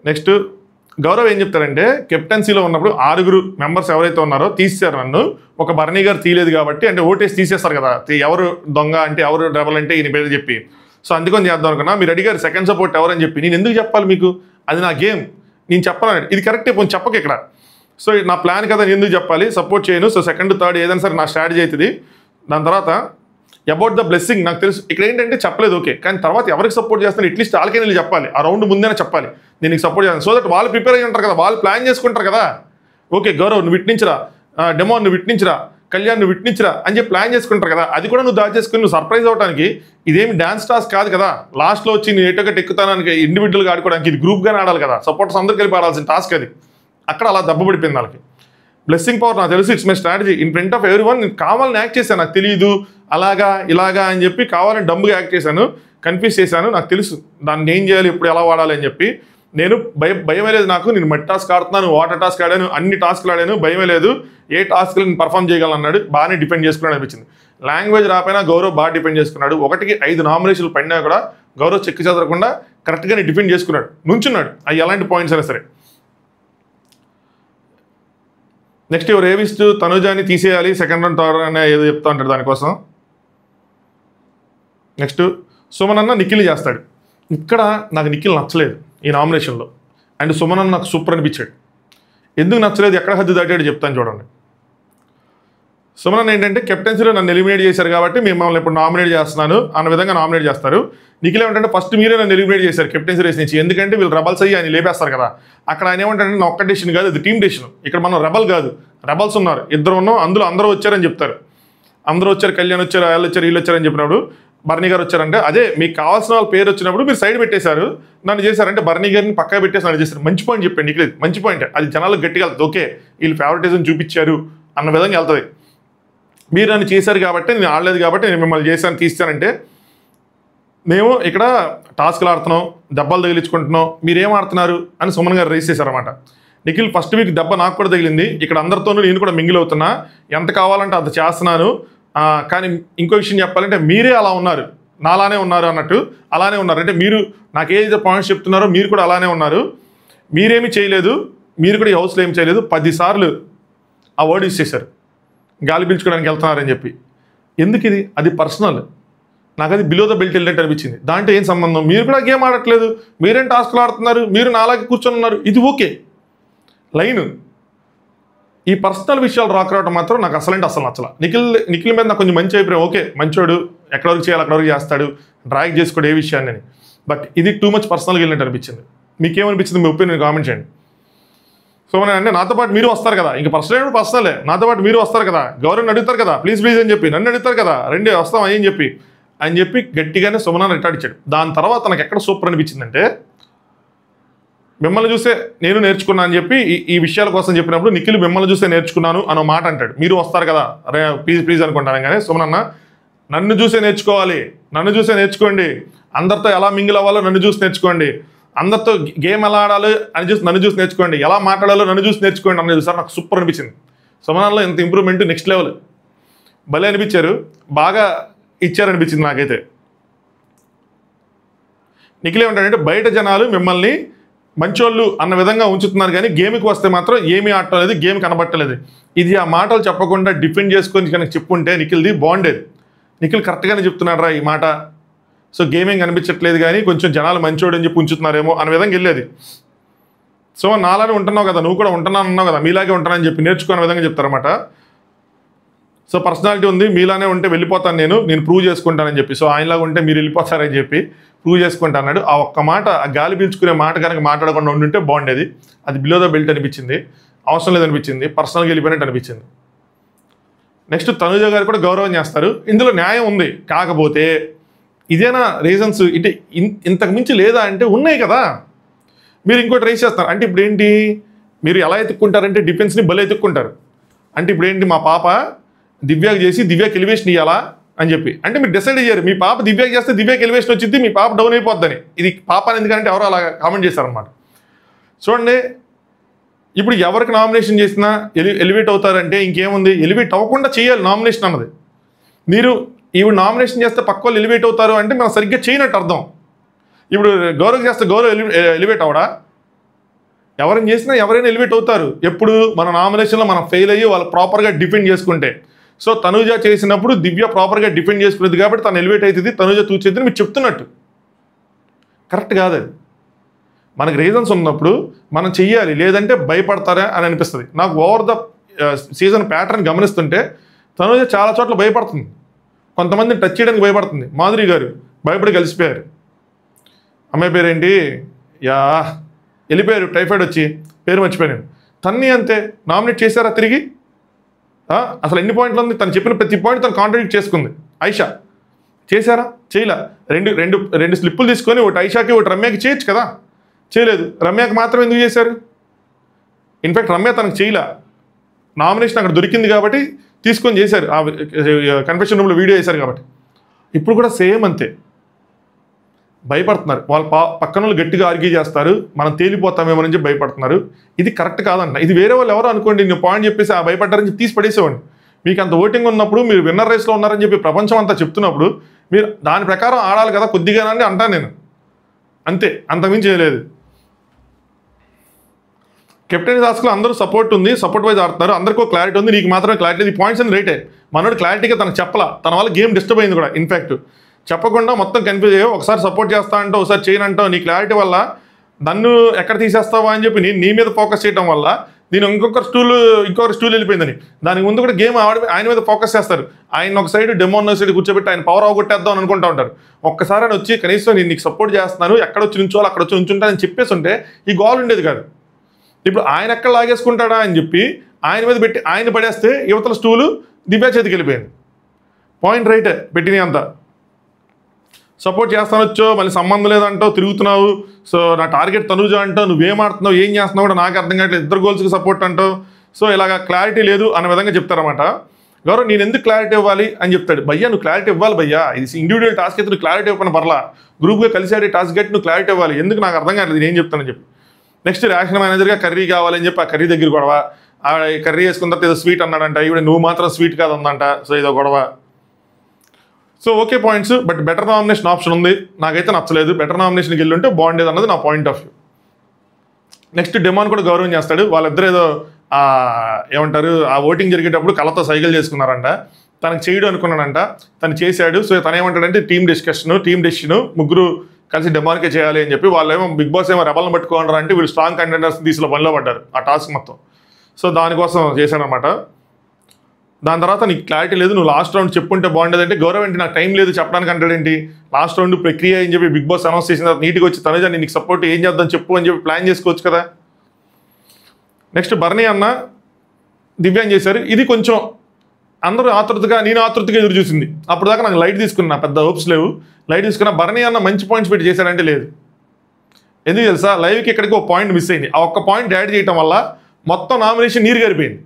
నెక్స్ట్ గౌరవ్ ఏం చెప్తారంటే కెప్టెన్సీలో ఉన్నప్పుడు 6 మెంబర్స్ ఎవరైతే ఉన్నారో తీసేశారు నన్ను, ఒక భరణి గారు తీయలేదు కాబట్టి, అంటే ఓటేసి తీసేస్తారు కదా, ఎవరు దొంగ అంటే ఎవరు డబల్ అంటే ఈయన పేరు చెప్పి. సో అందుకని చేద్దాం అనుకున్నా. మీరు అడిగారు సెకండ్ సపోర్ట్ ఎవరని చెప్పి, నేను ఎందుకు చెప్పాలి మీకు, అది నా గేమ్, నేను చెప్పాను. ఇది కరెక్టే, కొంచెం చెప్పక ఇక్కడ. సో నా ప్లాన్ కదా, నేను ఎందుకు చెప్పాలి, సపోర్ట్ చేయను. సో సెకండ్ థర్డ్ ఏదైనా సరే నా స్ట్రాటజీ అవుతుంది. దాని తర్వాత అబౌట్ ద బ్లెస్సింగ్ నాకు తెలుసు. ఇక్కడ ఏంటంటే చెప్పలేదు ఓకే, కానీ తర్వాత ఎవరికి సపోర్ట్ చేస్తాను అట్లీస్ట్ వాళ్ళకే నేను చెప్పాలి, ఆ రౌండ్ ముందేనే చెప్పాలి నేను నీకు సపోర్ట్ చేస్తాను. సో దట్ వాళ్ళు ప్రిపేర్ అయ్యి ఉంటారు కదా, వాళ్ళు ప్లాన్ చేసుకుంటారు కదా. ఓకే గౌరవ్ నువ్వు విట్నించరా, డెమో నువ్వు విట్నించరా, కళ్యాణ్ నువ్వు విట్నించరా అని చెప్పి ప్లాన్ చేసుకుంటారు కదా. అది కూడా నువ్వు దాచేసుకుని నువ్వు సర్ప్రైజ్ అవడానికి ఇదేమి డాన్స్ టాస్క్ కాదు కదా. లాస్ట్లో వచ్చి నేను ఏటొకటి ఎక్కుతానికి ఇండివిజువల్గా ఆడుకోవడానికి ఇది గ్రూప్గానే ఆడాలి కదా, సపోర్టర్స్ అందరూ కలిపి ఆడాల్సిన టాస్క్ అది. అక్కడ అలా దెబ్బపడిపోయింది వాళ్ళకి. బ్లెస్సింగ్ పవర్ నాకు తెలుసు, it's my strategy in front of every one. నేను కావాలని యాక్ట్ చేశాను, నాకు తెలియదు అలాగా ఇలాగా అని చెప్పి కావాలని డమ్ముగా యాక్ట్ చేశాను, కన్ఫ్యూజ్ చేశాను. నాకు తెలుసు దాన్ని ఏం చేయాలి, ఇప్పుడు ఎలా వాడాలి అని చెప్పి. నేను భయమే లేదు నాకు, నేను మట్టి టాస్క్ ఆడుతున్నాను, వాటర్ టాస్క్ ఆడాను, అన్ని టాస్క్లు ఆడాను, భయమే లేదు, ఏ టాస్క్లు నేను పర్ఫామ్ చేయగలను అన్నాడు. బాగానే డిపెండ్ చేసుకున్నాడు అనిపించింది. లాంగ్వేజ్ రాపోయినా గౌరవ్ బాగా డిపెండ్ చేసుకున్నాడు. 1కి 5 నామినేషన్లు పడినా కూడా గౌరవ్ చెక్కి చెదరకుండా కరెక్ట్గానే డిపెండ్ చేసుకున్నాడు, నుంచున్నాడు. అవి ఎలాంటి పాయింట్స్ అయినా సరే. నెక్స్ట్ ఎవరు ఏవిస్తూ తనుజాని తీసేయాలి సెకండ్ రౌండ్ థర్డ్ రౌండ్ ఏదో చెప్తా ఉంటాడు దానికోసం. నెక్స్ట్ సుమన్ అన్న నిఖిల్ చేస్తాడు. ఇక్కడ నాకు నిఖిల్ నచ్చలేదు ఈ నామినేషన్లో, అండ్ సుమన్ అన్న నాకు సూపర్ అనిపించాడు. ఎందుకు నచ్చలేదు, ఎక్కడ హద్దు దాటాడు చెప్తాను చూడండి. సుమన్ ఏంటంటే కెప్టెన్సీలో నన్ను ఎలిమినేట్ చేశారు కాబట్టి మిమ్మల్ని ఇప్పుడు నామినేట్ చేస్తున్నాను అన్న విధంగా నామినేట్ చేస్తారు. నిఖిల్ ఏమంటే ఫస్ట్ మీరే నన్ను ఎలిమినేట్ చేశారు కెప్టెన్సీ రేస్ నుంచి, ఎందుకంటే వీళ్ళు రెబల్స్ అయ్యి ఆయన లేపేస్తారు కదా. అక్కడ ఆయన ఏమంటారంటే నా ఒక్క డెసిషన్ కాదు, ఇది టీమ్ డెసిషన్. ఇక్కడ మనం రెబల్ కాదు, రెబల్స్ ఉన్నారు, ఇద్దరు ఉన్నాం, అందులో అందరూ వచ్చారని చెప్తారు. అందరూ వచ్చారు, కళ్యాణ్ వచ్చారు, వాళ్ళు వచ్చారు, వీళ్ళు వచ్చారని చెప్పినప్పుడు బర్నీ గారు వచ్చారంటే అదే మీకు కావాల్సిన వాళ్ళ పేరు వచ్చినప్పుడు మీరు సైడ్ పెట్టేశారు, నన్ను చేశారంటే బర్నీ గారిని పక్కా పెట్టేసి నన్ను చేశారు. మంచి పాయింట్ చెప్పండి నిఖిల్, మంచి పాయింట్. అది జనాలకు గట్టిగా వెళ్తుంది, ఓకే వీళ్ళు ఫేవరెటిజం చూపించారు అన్న విధంగా వెళ్తుంది. మీరు నన్ను చేశారు కాబట్టి, నేను ఆడలేదు కాబట్టి నేను మిమ్మల్ని చేశాను తీస్తానంటే, మేము ఇక్కడ టాస్క్లు ఆడుతున్నాం, దెబ్బలు తగిలించుకుంటున్నాం, మీరేం ఆడుతున్నారు అని సుమన్ గారు రేస్ చేశారన్నమాట. నిఖిల్ ఫస్ట్ వీక్ దెబ్బ నాకు కూడా తగిలింది, ఇక్కడ అందరితోనూ నేను కూడా మింగిల్ అవుతున్నా, ఎంత కావాలంటే అంత చేస్తున్నాను, కానీ ఇంకో విషయం చెప్పాలంటే మీరే అలా ఉన్నారు, నాలానే ఉన్నారు అన్నట్టు, అలానే ఉన్నారు అంటే మీరు నాకు ఏదైతే పాయింట్స్ చెప్తున్నారో మీరు కూడా అలానే ఉన్నారు, మీరేమీ చేయలేదు, మీరు కూడా ఈ హౌస్లో ఏం చేయలేదు, 10 సార్లు ఆ వర్డ్ యూస్ చేశారు గాలి పీల్చుకోవడానికి వెళ్తున్నారని చెప్పి. ఎందుకు ఇది? అది పర్సనల్, నాకు అది బిలో ద బెల్ట్ వెళ్ళినట్టు అనిపించింది. దాంట్లో ఏం సంబంధం? మీరు కూడా గేమ్ ఆడట్లేదు, మీరేం టాస్క్లు ఆడుతున్నారు, మీరు నాలాగే కూర్చొని ఉన్నారు, ఇది ఓకే లైన్. ఈ పర్సనల్ విషయాలు రాకరావడం మాత్రం నాకు అసలు నచ్చల. నిఖిల్ మీద నాకు కొంచెం మంచి అభిప్రాయం, ఓకే మంచోడు, ఎక్కడ వరకు చేయాలి అక్కడ వరకు చేస్తాడు, డ్రాగ్ చేసుకోడు ఏ విషయాన్ని. బట్ ఇది టూ మచ్ పర్సనల్గా వెళ్ళినట్టు అనిపించింది. మీకేమనిపించింది? మీ ఒపీనియన్ కామెంట్ చేయండి. సో అంటే నాతో పాటు మీరు వస్తారు కదా, ఇంకా పర్సనలే, నాతో పాటు మీరు వస్తారు కదా, గౌరవం అడుగుతారు కదా, ప్లీజ్ అని చెప్పి నన్ను అడుగుతారు కదా, రండి వస్తాం అని చెప్పి గట్టిగానే సుమన్ రిటార్డ్. దాని తర్వాత నాకు ఎక్కడ సూపర్ అనిపించిందంటే, మిమ్మల్ని చూసే నేను నేర్చుకున్నాను అని చెప్పి ఈ విషయాల కోసం చెప్పినప్పుడు నిఖిల్ మిమ్మల్ని చూసే నేర్చుకున్నాను అన్న మాట అంటాడు. మీరు వస్తారు కదా, ప్లీజ్ అనుకుంటాను, కానీ సుమన్ అన్న నన్ను చూసే నేర్చుకోవాలి, నన్ను చూసే నేర్చుకోండి, అందరితో ఎలా మింగిల్ అవ్వాలో నన్ను చూసి నేర్చుకోండి, అందరితో గేమ్ ఎలా ఆడాలో నన్ను చూసి నేర్చుకోండి, ఎలా మాట్లాడాలో నన్ను చూసి నేర్చుకోండి అనేది సార్ నాకు సూపర్ అనిపించింది. సుమన్లో ఇంత ఇంప్రూవ్మెంట్ నెక్స్ట్ లెవెల్, భలే అనిపించారు, బాగా ఇచ్చారనిపించింది నాకైతే. నిఖిల్ ఏమంటాడంటే బయట జనాలు మిమ్మల్ని మంచోళ్ళు అన్న విధంగా ఉంచుతున్నారు, కానీ గేమ్కి వస్తే మాత్రం ఏమీ ఆడలేదు, గేమ్ కనబట్టలేదు. ఇది ఆ మాటలు చెప్పకుండా డిఫెండ్ చేసుకొని కనుక చెప్పుంటే నిఖిల్ది బాగుండేది. నిఖిల్ కరెక్ట్గానే చెప్తున్నాడు రా ఈ మాట, సో గేమింగ్ కనిపించట్లేదు కానీ కొంచెం జనాలు మంచోడు అని చెప్పి ఉంచుతున్నారేమో అనే విధంగా వెళ్ళేది. సో నాలానే ఉంటున్నావు కదా, నువ్వు కూడా ఉంటున్నావు కదా, మీలాగే ఉంటానని చెప్పి నేర్చుకునే విధంగా చెప్తారన్నమాట. సో పర్సనాలిటీ ఉంది, మీలానే ఉంటే వెళ్ళిపోతాను నేను ప్రూవ్ చేసుకుంటానని చెప్పి, సో ఆయనలాగా ఉంటే మీరు వెళ్ళిపోతారని చెప్పి ప్రూవ్ చేసుకుంటా అన్నాడు. ఆ ఒక్క మాట, ఆ గాలి పీల్చుకునే మాట కనుక మాట్లాడకుండా ఉండుంటే బాగుండేది. అది బిలో ద బెల్ట్ అనిపించింది, అవసరం లేదనిపించింది, పర్సనల్గా వెళ్ళిపోయినట్టు అనిపించింది. నెక్స్ట్ తనుజ గారు కూడా గౌరవం చేస్తారు, ఇందులో న్యాయం ఉంది. కాకపోతే ఇదేనా రీజన్స్, ఇటు ఇంతకు మించి లేదా అంటే ఉన్నాయి కదా, మీరు ఇంకోటి రేస్ చేస్తారు అంటే ఇప్పుడు ఏంటి, మీరు ఎలా ఎత్తుక్కుంటారంటే డిఫెన్స్ని భలే ఎత్తుక్కుంటారు. అంటే ఇప్పుడు ఏంటి, మా పాప దివ్యాకి చేసి దివ్యాకి ఎలివేషన్ ఇవ్వాలా అని చెప్పి, అంటే మీరు డిసైడ్ అయ్యారు మీ పాప దివ్యాకి చేస్తే దివ్యాకి ఎలివేషన్ వచ్చింది, మీ పాప డౌన్ అయిపోద్దని. ఇది పాప అని ఎందుకంటే ఎవరో అలా కామెంట్ చేశారనమాట. చూడండి, ఇప్పుడు ఎవరికి నామినేషన్ చేసినా ఎలివేట్ అవుతారంటే ఇంకేముంది, ఎలివేట్ అవ్వకుండా చేయాలి నామినేషన్ అన్నది. మీరు ఈవిడ నామినేషన్ చేస్తే పక్క వాళ్ళు ఎలివేట్ అవుతారు అంటే మనం సరిగ్గా చేయనట్టు అర్థం. ఇప్పుడు గౌరవ్ చేస్తే గౌరవ్ ఎలివేట్ అవడా? ఎవరైనా చేసినా ఎవరైనా ఎలివేట్ అవుతారు. ఎప్పుడు మన నామినేషన్లో మనం ఫెయిల్ అయ్యి వాళ్ళు ప్రాపర్గా డిఫెండ్ చేసుకుంటే. సో తనుజ చేసినప్పుడు దివ్య ప్రాపర్గా డిఫెండ్ చేసుకునేది కాబట్టి తను ఎలివేట్ అవుతుంది, తనుజ తూచేది మీరు చెప్తున్నట్టు కరెక్ట్ కాదు. అది మనకు రీజన్స్ ఉన్నప్పుడు మనం చెయ్యాలి, లేదంటే భయపడతారా అని అనిపిస్తుంది నాకు. ఓవర్ ద సీజన్ ప్యాటర్న్ గమనిస్తుంటే తనుజ చాలా చోట్ల భయపడుతుంది, కొంతమందిని టచ్ చేయడానికి భయపడుతుంది. మాధురి గారు భయపడి కలిసిపోయారు. అమ్మాయి పేరేంటి, వెళ్ళిపోయారు, టైఫాయిడ్ వచ్చి, పేరు మర్చిపోయాను. తన్ని అంతే నామినేట్ చేశారా తిరిగి? అసలు ఎన్ని పాయింట్లు ఉంది, తను చెప్పిన ప్రతి పాయింట్ తను కాంట్రిబ్యూట్ చేసుకుంది. ఐషా చేశారా? చేయలే. రెండు స్లిప్పులు తీసుకొని ఒకటి ఐషాకి ఒకటి రమ్యకి చేయొచ్చు కదా, చేయలేదు. రమ్యకి మాత్రం ఎందుకు చేశారు? ఇన్ఫ్యాక్ట్ రమ్య తనకు చేయలే, నామినేషన్ అక్కడ దొరికింది కాబట్టి తీసుకొని చేశారు, ఆ కన్ఫెషన్ రూమ్లో వీడియో చేశారు కాబట్టి. ఇప్పుడు కూడా సేమ్ అంతే, భయపడుతున్నారు. వాళ్ళ పక్కన వాళ్ళు గట్టిగా ఆర్గ్యూ చేస్తారు, మనం తేలిపోతామేమో నుంచి భయపడుతున్నారు. ఇది కరెక్ట్ కాదన్న. ఇది వేరే వాళ్ళు ఎవరో అనుకోండి, నేను పాయింట్ చెప్పేసి ఆ భయపడ్డారని చెప్పి తీసి పడేసేవాడిని. మీకు అంత ఓటింగ్ ఉన్నప్పుడు, మీరు విన్నర్ రేస్లో ఉన్నారని చెప్పి ప్రపంచం అంతా చెప్తున్నప్పుడు మీరు దాని ప్రకారం ఆడాలి కదా కొద్దిగానని అంటాను నేను, అంతే, అంతకుమించి చేయలేదు. కెప్టెన్ టాస్క్లో అందరూ సపోర్ట్ ఉంది, సపోర్ట్ వైజ్ ఆడుతున్నారు, అందరికీ క్లారిటీ ఉంది, నీకు మాత్రమే క్లారిటీ లేదు. ఈ పాయింట్స్ అని రైటే, మనోడు క్లారిటీగా తనకు చెప్పలా, తన వల్ల గేమ్ డిస్టర్బ్ అయింది కూడా. ఇన్ఫ్యాక్ట్ చెప్పకుండా మొత్తం కన్ఫ్యూజ్ అయ్యావు, ఒకసారి సపోర్ట్ చేస్తా అంటావు, ఒకసారి చేయనంటావు. నీ క్లారిటీ వల్ల నన్ను ఎక్కడ తీసేస్తావా అని చెప్పి నేను నీ మీద ఫోకస్ చేయడం వల్ల నేను ఇంకొకరి స్టూల్ వెళ్ళిపోయిందని. దానికి ముందు కూడా గేమ్ ఆయన మీద ఫోకస్ చేస్తారు. ఆయన ఒక సైడ్ డెమోన్ సైడ్ కూర్చోబెట్టి ఆయన పవర్ అవగొట్టేద్దాం అని అనుకుంటూ ఉంటారు. ఒక్కసారి ఆయన వచ్చి కనీసం నేను నీకు సపోర్ట్ చేస్తున్నాను, ఎక్కడ వచ్చి నుంచోవాలి అక్కడ వచ్చి నుంచుంటానని చెప్పేసి ఉంటే ఈ గోల్ ఉండేది కాదు. ఇప్పుడు ఆయన ఎక్కడ లాగేసుకుంటాడా అని చెప్పి ఆయన మీద పెట్టి ఆయన పడేస్తే యువతల స్టూలు దివ్య చేతికి వెళ్ళిపోయింది. పాయింట్ రైటే పెట్టినవి అంతా. సపోర్ట్ చేస్తానొచ్చో మళ్ళీ సంబంధం లేదంటావు, తిరుగుతున్నావు. సో నా టార్గెట్ తనుజ అంటావు, నువ్వేం ఆడుతున్నావు ఏం చేస్తున్నావు కూడా నాకు అర్థం కావట్లేదు, ఇద్దరు గోల్స్కి సపోర్ట్ అంటావు. సో ఇలాగ క్లారిటీ లేదు అనే విధంగా చెప్తారన్నమాట. గౌరవ్ నేను ఎందుకు క్లారిటీ ఇవ్వాలి అని చెప్తాడు. భయ్యా నువ్వు క్లారిటీ ఇవ్వాలి భయ్యా, ఇది ఇండివిజువల్ టాస్క్ అయితే నువ్వు క్లారిటీ ఇవ్వని పర్లా, గ్రూప్గా కలిసి ఆడే టాస్క్ అయితే నువ్వు క్లారిటీ ఇవ్వాలి, ఎందుకు నాకు అర్థం కావట్లేదు నేను చెప్తానని చెప్పి. నెక్స్ట్ రేషన్ మేనేజర్గా కర్రీ కావాలని చెప్పి ఆ కర్రీ దగ్గర గొడవ, ఆ కర్రీ వేసుకున్న తర్వాత ఏదో స్వీట్ అన్నాడంట, ఇవి నువ్వు మాత్రం స్వీట్ కాదు అందంట. సో ఇదో గొడవ. So okay points, but better nomination option ఉంది, నాకైతే నచ్చలేదు. బెటర్ నామినేషన్కి వెళ్ళి ఉంటే బాగుండేది అన్నది నా point of view. Next demon కూడా గౌరవం చేస్తాడు. వాళ్ళిద్దరు ఏదో ఏమంటారు ఆ ఓటింగ్ జరిగేటప్పుడు కళ్ళతో సైకిల్ చేసుకున్నారంట, తనకు చేయడం అనుకున్నాడంట, తను చేశాడు. సో తను ఏమంటాడంటే టీమ్ డెసిషన్ ముగ్గురు కలిసి డెమాన్కే చేయాలి అని చెప్పి, వాళ్ళు ఏమో బిగ్ బాస్ ఏమో రెబల్ని పట్టుకోండి అంటే వీళ్ళు స్ట్రాంగ్ కంటెండర్స్ తీసులో పనిలో పడ్డారు ఆ టాస్క్ మొత్తం. సో దానికోసం చేశానమాట. దాని తర్వాత నీకు క్లారిటీ లేదు, నువ్వు లాస్ట్ రౌండ్ చెప్పుంటే బాగుండేదంటే గౌరవ్ ఏంటి నాకు టైం లేదు చెప్పడానికి అంటాడేంటి, లాస్ట్ రౌండ్ ప్రక్రియ అని చెప్పి బిగ్ బాస్ అనౌన్స్ చేసిన తర్వాత నీట్గా వచ్చి తనుజ నీకు సపోర్ట్ ఏం చేద్దాం చెప్పు అని చెప్పి ప్లాన్ చేసుకోవచ్చు కదా. నెక్స్ట్ బర్నీ అన్న దివ్యాంగ చేశారు. ఇది కొంచెం అందరూ నేను ఆతృతగా ఎదురు చూసింది. అప్పుడు దాకా నాకు లైట్ తీసుకున్నా, పెద్ద హోప్స్ లేవు, లైట్ తీసుకున్నా. బర్నీ అన్న మంచి పాయింట్స్ పెట్టి చేశారంటే లేదు. ఎందుకు తెలుసా, లైవ్కి ఇక్కడికి ఒక పాయింట్ మిస్ అయింది. ఆ ఒక్క పాయింట్ యాడ్ చేయడం వల్ల మొత్తం నామినేషన్ నీరు గరిపోయింది.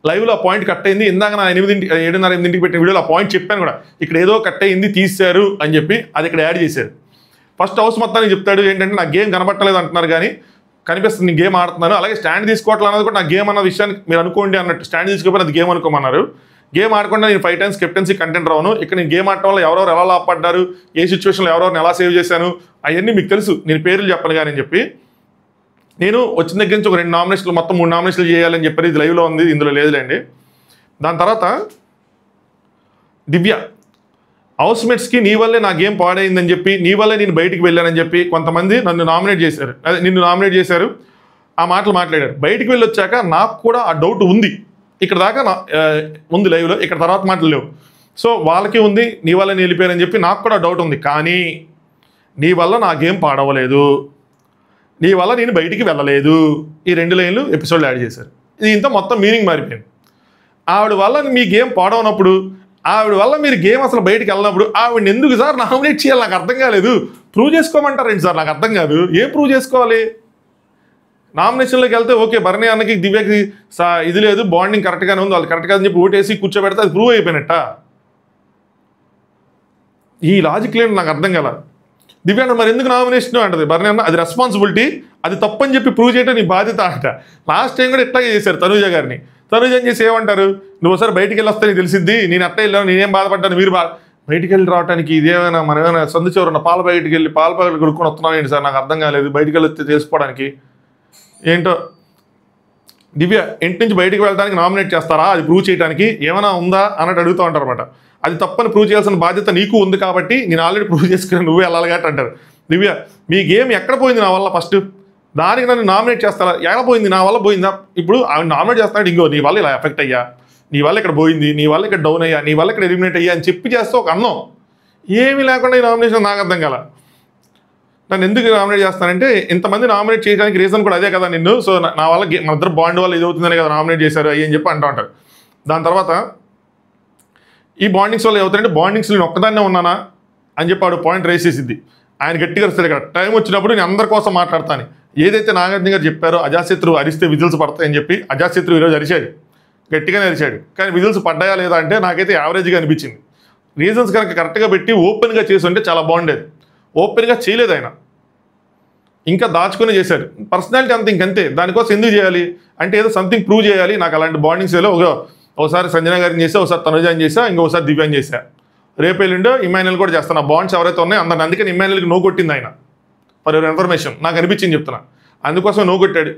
లైవ్లో ఆ పాయింట్ కట్ అయింది. ఇందాక నా 7:30-8 పెట్టిన వీడియోలో ఆ పాయింట్ చెప్పాను కూడా, ఇక్కడ ఏదో కట్ అయింది తీశారు అని చెప్పి అది ఇక్కడ యాడ్ చేశారు. ఫస్ట్ హౌస్ మొత్తానికి చెప్తాడు ఏంటంటే నాకు గేమ్ కనబట్టలేదు అంటున్నారు, కానీ కనిపిస్తుంది నేను గేమ్ ఆడుతున్నాను, అలాగే స్టాండ్ తీసుకోవట్లేదు అన్నది కూడా నా గేమ్ అన్న విషయాన్ని మీరు అనుకోండి అన్నట్టు. స్టాండ్ తీసుకోకపోతే అది గేమ్ అనుకోమన్నారు. గేమ్ ఆడకుండా నేను 5 times కెప్టెన్సీ కంటెంట్ రాను, ఇక్కడ నేను గేమ్ ఆడటం వల్ల ఎవరెవరు ఎలా లాభపడ్డారు, ఏ సిచ్యువేషన్లో ఎవరెవరిని ఎలా సేవ్ చేశాను అవన్నీ మీకు తెలుసు, నేను పేర్లు చెప్పను కానీ అని చెప్పి నేను వచ్చిన దగ్గర నుంచి ఒక 2 నామినేషన్లు మొత్తం 3 నామినేషన్లు చేయాలని చెప్పారు. ఇది లైవ్లో ఉంది, ఇందులో లేదులేండి. దాని తర్వాత దివ్య హౌస్మేట్స్కి నీ వల్లే నా గేమ్ పాడైందని చెప్పి, నీ వల్లే నేను బయటికి వెళ్ళానని చెప్పి కొంతమంది నిన్ను నామినేట్ చేశారు, ఆ మాటలు మాట్లాడారు. బయటికి వెళ్ళి వచ్చాక నాకు కూడా ఆ డౌట్ ఉంది, ఇక్కడ దాకా ఉంది లైవ్లో, ఇక్కడ తర్వాత మాటలు లేవు. సో వాళ్ళకి ఉంది నీ వల్ల నేను వెళ్ళిపోయానని చెప్పి, నాకు కూడా డౌట్ ఉంది, కానీ నీ వల్ల నా గేమ్ పాడవలేదు, నీ వల్ల నేను బయటికి వెళ్ళలేదు, ఈ 2 లైన్లు ఎపిసోడ్లో యాడ్ చేశారు. దీంతో మొత్తం మీనింగ్ మారిపోయింది. ఆవిడ వల్ల మీ గేమ్ పాడవనప్పుడు, ఆవిడ వల్ల మీరు గేమ్ అసలు బయటికి వెళ్ళినప్పుడు ఆవిడని ఎందుకు సార్ నామినేట్ చేయాలి నాకు అర్థం కాలేదు. ప్రూవ్ చేసుకోమంటారేంటి సార్, నాకు అర్థం కాదు. ఏం ప్రూవ్ చేసుకోవాలి? నామినేషన్లోకి వెళ్తే ఓకే బర్నీ అన్నకి దివ్యకి ఇది లేదు, బాండింగ్ కరెక్ట్గానే ఉంది, వాళ్ళు కరెక్ట్ కాదని చెప్పి ఓటేసి కూర్చోబెడితే అది ప్రూవ్ అయిపోయినట్ట. ఈ లాజిక్ లేదు, నాకు అర్థం కాల. దివ్య అన్న మరి ఎందుకు నామినేషన్ అంటది బర్నీ అన్న, అది రెస్పాన్సిబిలిటీ, అది తప్పని చెప్పి ప్రూవ్ చేయడం నీ బాధ్యత అంట. లాస్ట్ టైం కూడా ఇట్లాగే చేశారు తనుజ గారిని. తనుజ ఏం చేసి ఏమంటారు, నువ్వు ఒకసారి బయటికి వెళ్ళి వస్తే నీకు తెలిసిద్ది, నేను అట్ట వెళ్ళాను నేనేం బాధపడ్డాను, మీరు బయటికి వెళ్ళి రావడానికి ఇదేమైనా మనమేమైనా సందు చివరన్న పాల ప్యాకెట్కి వెళ్ళి పాల ప్యాకెట్ కొడుకొని వస్తున్నాను ఏంటి సార్, నాకు అర్థం కాలేదు, బయటికి వెళ్ళి వస్తే తెలుసుకోవడానికి ఏంటో. దివ్య ఇంటి నుంచి బయటికి వెళ్ళడానికి నామినేట్ చేస్తారా, అది ప్రూవ్ చేయడానికి ఏమైనా ఉందా అన్నట్టు అడుగుతూ ఉంటారు అనమాట. అది తప్పని ప్రూవ్ చేయాల్సిన బాధ్యత నీకు ఉంది కాబట్టి నేను ఆల్రెడీ ప్రూవ్ చేసుకుని నువ్వే వెళ్ళాలి కాబట్టి అంటారు. దివ్య మీ గేమ్ ఎక్కడ పోయింది నా వల్ల, ఫస్ట్ దానికి నన్ను నామినేట్ చేస్తారా, ఎక్కడ పోయింది నా వల్ల పోయిందా, ఇప్పుడు ఆవిడ నామినేట్ చేస్తాడు ఇంకో నీ వల్ల ఇలా ఎఫెక్ట్ అయ్యా, నీ వల్ల ఇక్కడ పోయింది, నీ వల్ల ఇక్కడ డౌన్ అయ్యా, నీ వల్ల ఇక్కడ ఎలిమినేట్ అయ్యా అని చెప్పి చేస్తే ఒక అన్నం ఏమీ లేకుండా ఈ నామినేషన్ నాకు అర్థం కాల. నన్ను ఎందుకు నామినేట్ చేస్తానంటే ఇంతమంది నామినేట్ చేయడానికి రీజన్ కూడా అదే కదా నిన్ను, సో నా వల్ల మన ఇద్దరు బాండ్ వల్ల ఇది అవుతుందనే కదా నామినేట్ చేశారు అయ్యి అని చెప్పి అంటూ ఉంటారు. దాని తర్వాత ఈ బాండింగ్స్ వల్ల ఏమవుతారంటే బాండింగ్స్ నేను ఒక్కదాన్నే ఉన్నానా అని చెప్పి ఆడు పాయింట్ రేస్ చేసిద్ది. ఆయన గట్టిగా వస్తాడు ఇక్కడ టైం వచ్చినప్పుడు నేను అందరి కోసం మాట్లాడతాను. ఏదైతే నాగార్జున గారు చెప్పారో అజాశత్రువు అరిస్తే విజిల్స్ పడతాయని చెప్పి అజాశత్రువు ఈరోజు అరిచాడు, గట్టిగానే అరిచాడు. కానీ విజిల్స్ పడ్డాయా లేదా అంటే నాకైతే యావరేజ్గా అనిపించింది. రీజన్స్ కనుక కరెక్ట్గా పెట్టి ఓపెన్గా చేసి ఉంటే చాలా బాగుండేది. ఓపెన్గా చేయలేదు ఆయన, ఇంకా దాచుకుని చేశాడు. పర్సనాలిటీ అంత ఇంకంతే, దానికోసం ఎందుకు చేయాలి అంటే ఏదో సంథింగ్ ప్రూవ్ చేయాలి. నాకు అలాంటి బాండింగ్స్ ఏలో ఒకసారి సంజన గారిని చేసా, ఒకసారి తనుజాని చేసా, ఇంకోసారి దివ్యాన్ని చేశా, రేపు ఎల్లుండో ఇమాన్యుల్ కూడా చేస్తాను. ఆ బాండ్స్ ఎవరైతే ఉన్నాయో అందరిని, అందుకని ఇమాన్యుల్కి నో కొట్టింది ఆయన, ఫర్ యువర్ ఇన్ఫర్మేషన్ నాకు అనిపించింది చెప్తున్నా, అందుకోసం నో కొట్టాడు.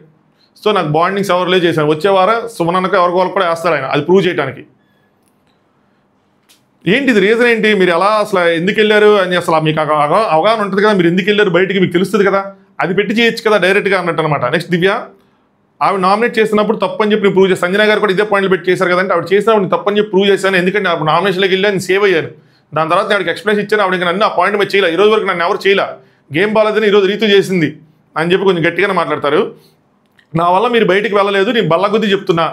సో నాకు బాండింగ్స్ ఎవరిలో చేశాను. వచ్చే వారం సుమనకు ఎవరికి వాళ్ళకి కూడా వేస్తారు ఆయన, అది ప్రూవ్ చేయడానికి. ఏంటి ఇది రీజన్ ఏంటి, మీరు ఎలా అసలు ఎందుకు వెళ్ళారు అని అసలు మీకు అవగాహన ఉంటుంది కదా, మీరు ఎందుకు వెళ్ళారు బయటికి మీకు తెలుస్తుంది కదా, అది పెట్టి చేయొచ్చు కదా డైరెక్ట్గా అన్నట్టు అనమాట. నెక్స్ట్ దివ్య ఆవిడ నామినేట్ చేసినప్పుడు తప్పని చెప్పి నేను ప్రూవ్ చేశాను. సంజన గారు కూడా ఇదే పాయింట్లు పెట్టి చేశారు కదంటే ఆవిడ చేసినప్పుడు నేను తప్పని చెప్పి ప్రూవ్ చేశాను. ఎందుకంటే అప్పుడు నామినేషన్లోకి వెళ్ళి నేను సేవ్ అయ్యాను. దాని తర్వాత ఆవిడకి ఎక్స్ప్లెయిన్ ఇచ్చాను. ఆవిడ నన్ను ఆ పాయింట్ మీద చేయలే. ఈ రోజు వరకు నన్ను ఎవరు చేయలే. గేమ్ బాగాలేదని ఈరోజు రీతు చేసింది అని చెప్పి కొంచెం గట్టిగానే మాట్లాడతారు. నా వల్ల మీరు బయటికి వెళ్ళలేదు, నేను బల్లగుద్ది చెప్తున్నా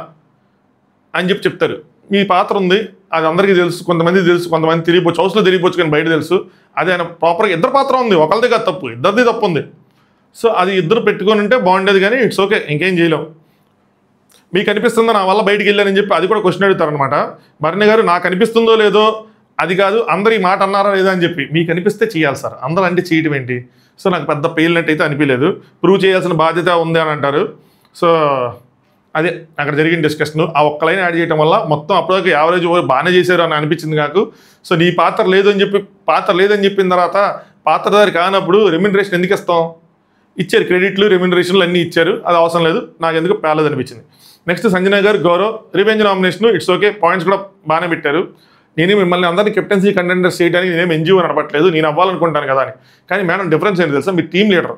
అని చెప్పి చెప్తారు. మీ పాత్ర ఉంది, అది అందరికీ తెలుసు, కొంతమంది తెలుసు, కొంతమంది తెలియపోవచ్చు, హౌస్లో తెలియపోవచ్చు కానీ బయట తెలుసు. అది ఆయన ప్రాపర్గా ఇద్దరు పాత్ర ఉంది, ఒకరిదే కాదు తప్పు, ఇద్దరిది తప్పు ఉంది. సో అది ఇద్దరు పెట్టుకొని ఉంటే బాగుండేది కానీ ఇట్స్ ఓకే, ఇంకేం చేయలేం. మీకు అనిపిస్తుందో నా వల్ల బయటికి వెళ్ళానని చెప్పి అది కూడా క్వశ్చన్ అడుగుతారనమాట. భరణి గారు నాకు అనిపిస్తుందో లేదో అది కాదు, అందరు ఈ మాట అన్నారా లేదా అని చెప్పి మీకు అనిపిస్తే చేయాలి సార్, అందరూ అంటే చేయటం ఏంటి? సో నాకు పెద్ద పేలినట్టు అయితే అనిపించలేదు. ప్రూవ్ చేయాల్సిన బాధ్యత ఉంది అని అంటారు. సో అదే అక్కడ జరిగిన డిస్కషన్. ఆ ఒక్క లైన్ యాడ్ చేయడం వల్ల మొత్తం అప్పటికి యావరేజ్ బాగానే చేశారు అని అనిపించింది నాకు. సో నీ పాత్ర లేదని చెప్పిన తర్వాత పాత్రధారి కానప్పుడు రెమ్యునరేషన్ ఎందుకు ఇస్తాం? ఇచ్చారు, క్రెడిట్లు రెమ్యునరేషన్లు అన్నీ ఇచ్చారు, అది అవసరం లేదు, నాకు ఎందుకు పేలదు అనిపించింది. నెక్స్ట్ సంజన గారు Gaurav revenge nomination, it's okay, points కూడా బాగానే పెట్టారు. నేను మిమ్మల్ని అందరినీ కెప్టెన్సీ కంటెండర్స్ చేయడానికి నేనేం ఎన్జిఓ నడపట్లేదు, నేను అవ్వాలనుకుంటాను కదా అని. కానీ మేడం డిఫరెన్స్ ఏంటి తెలుసా? మీ టీం లీడర్,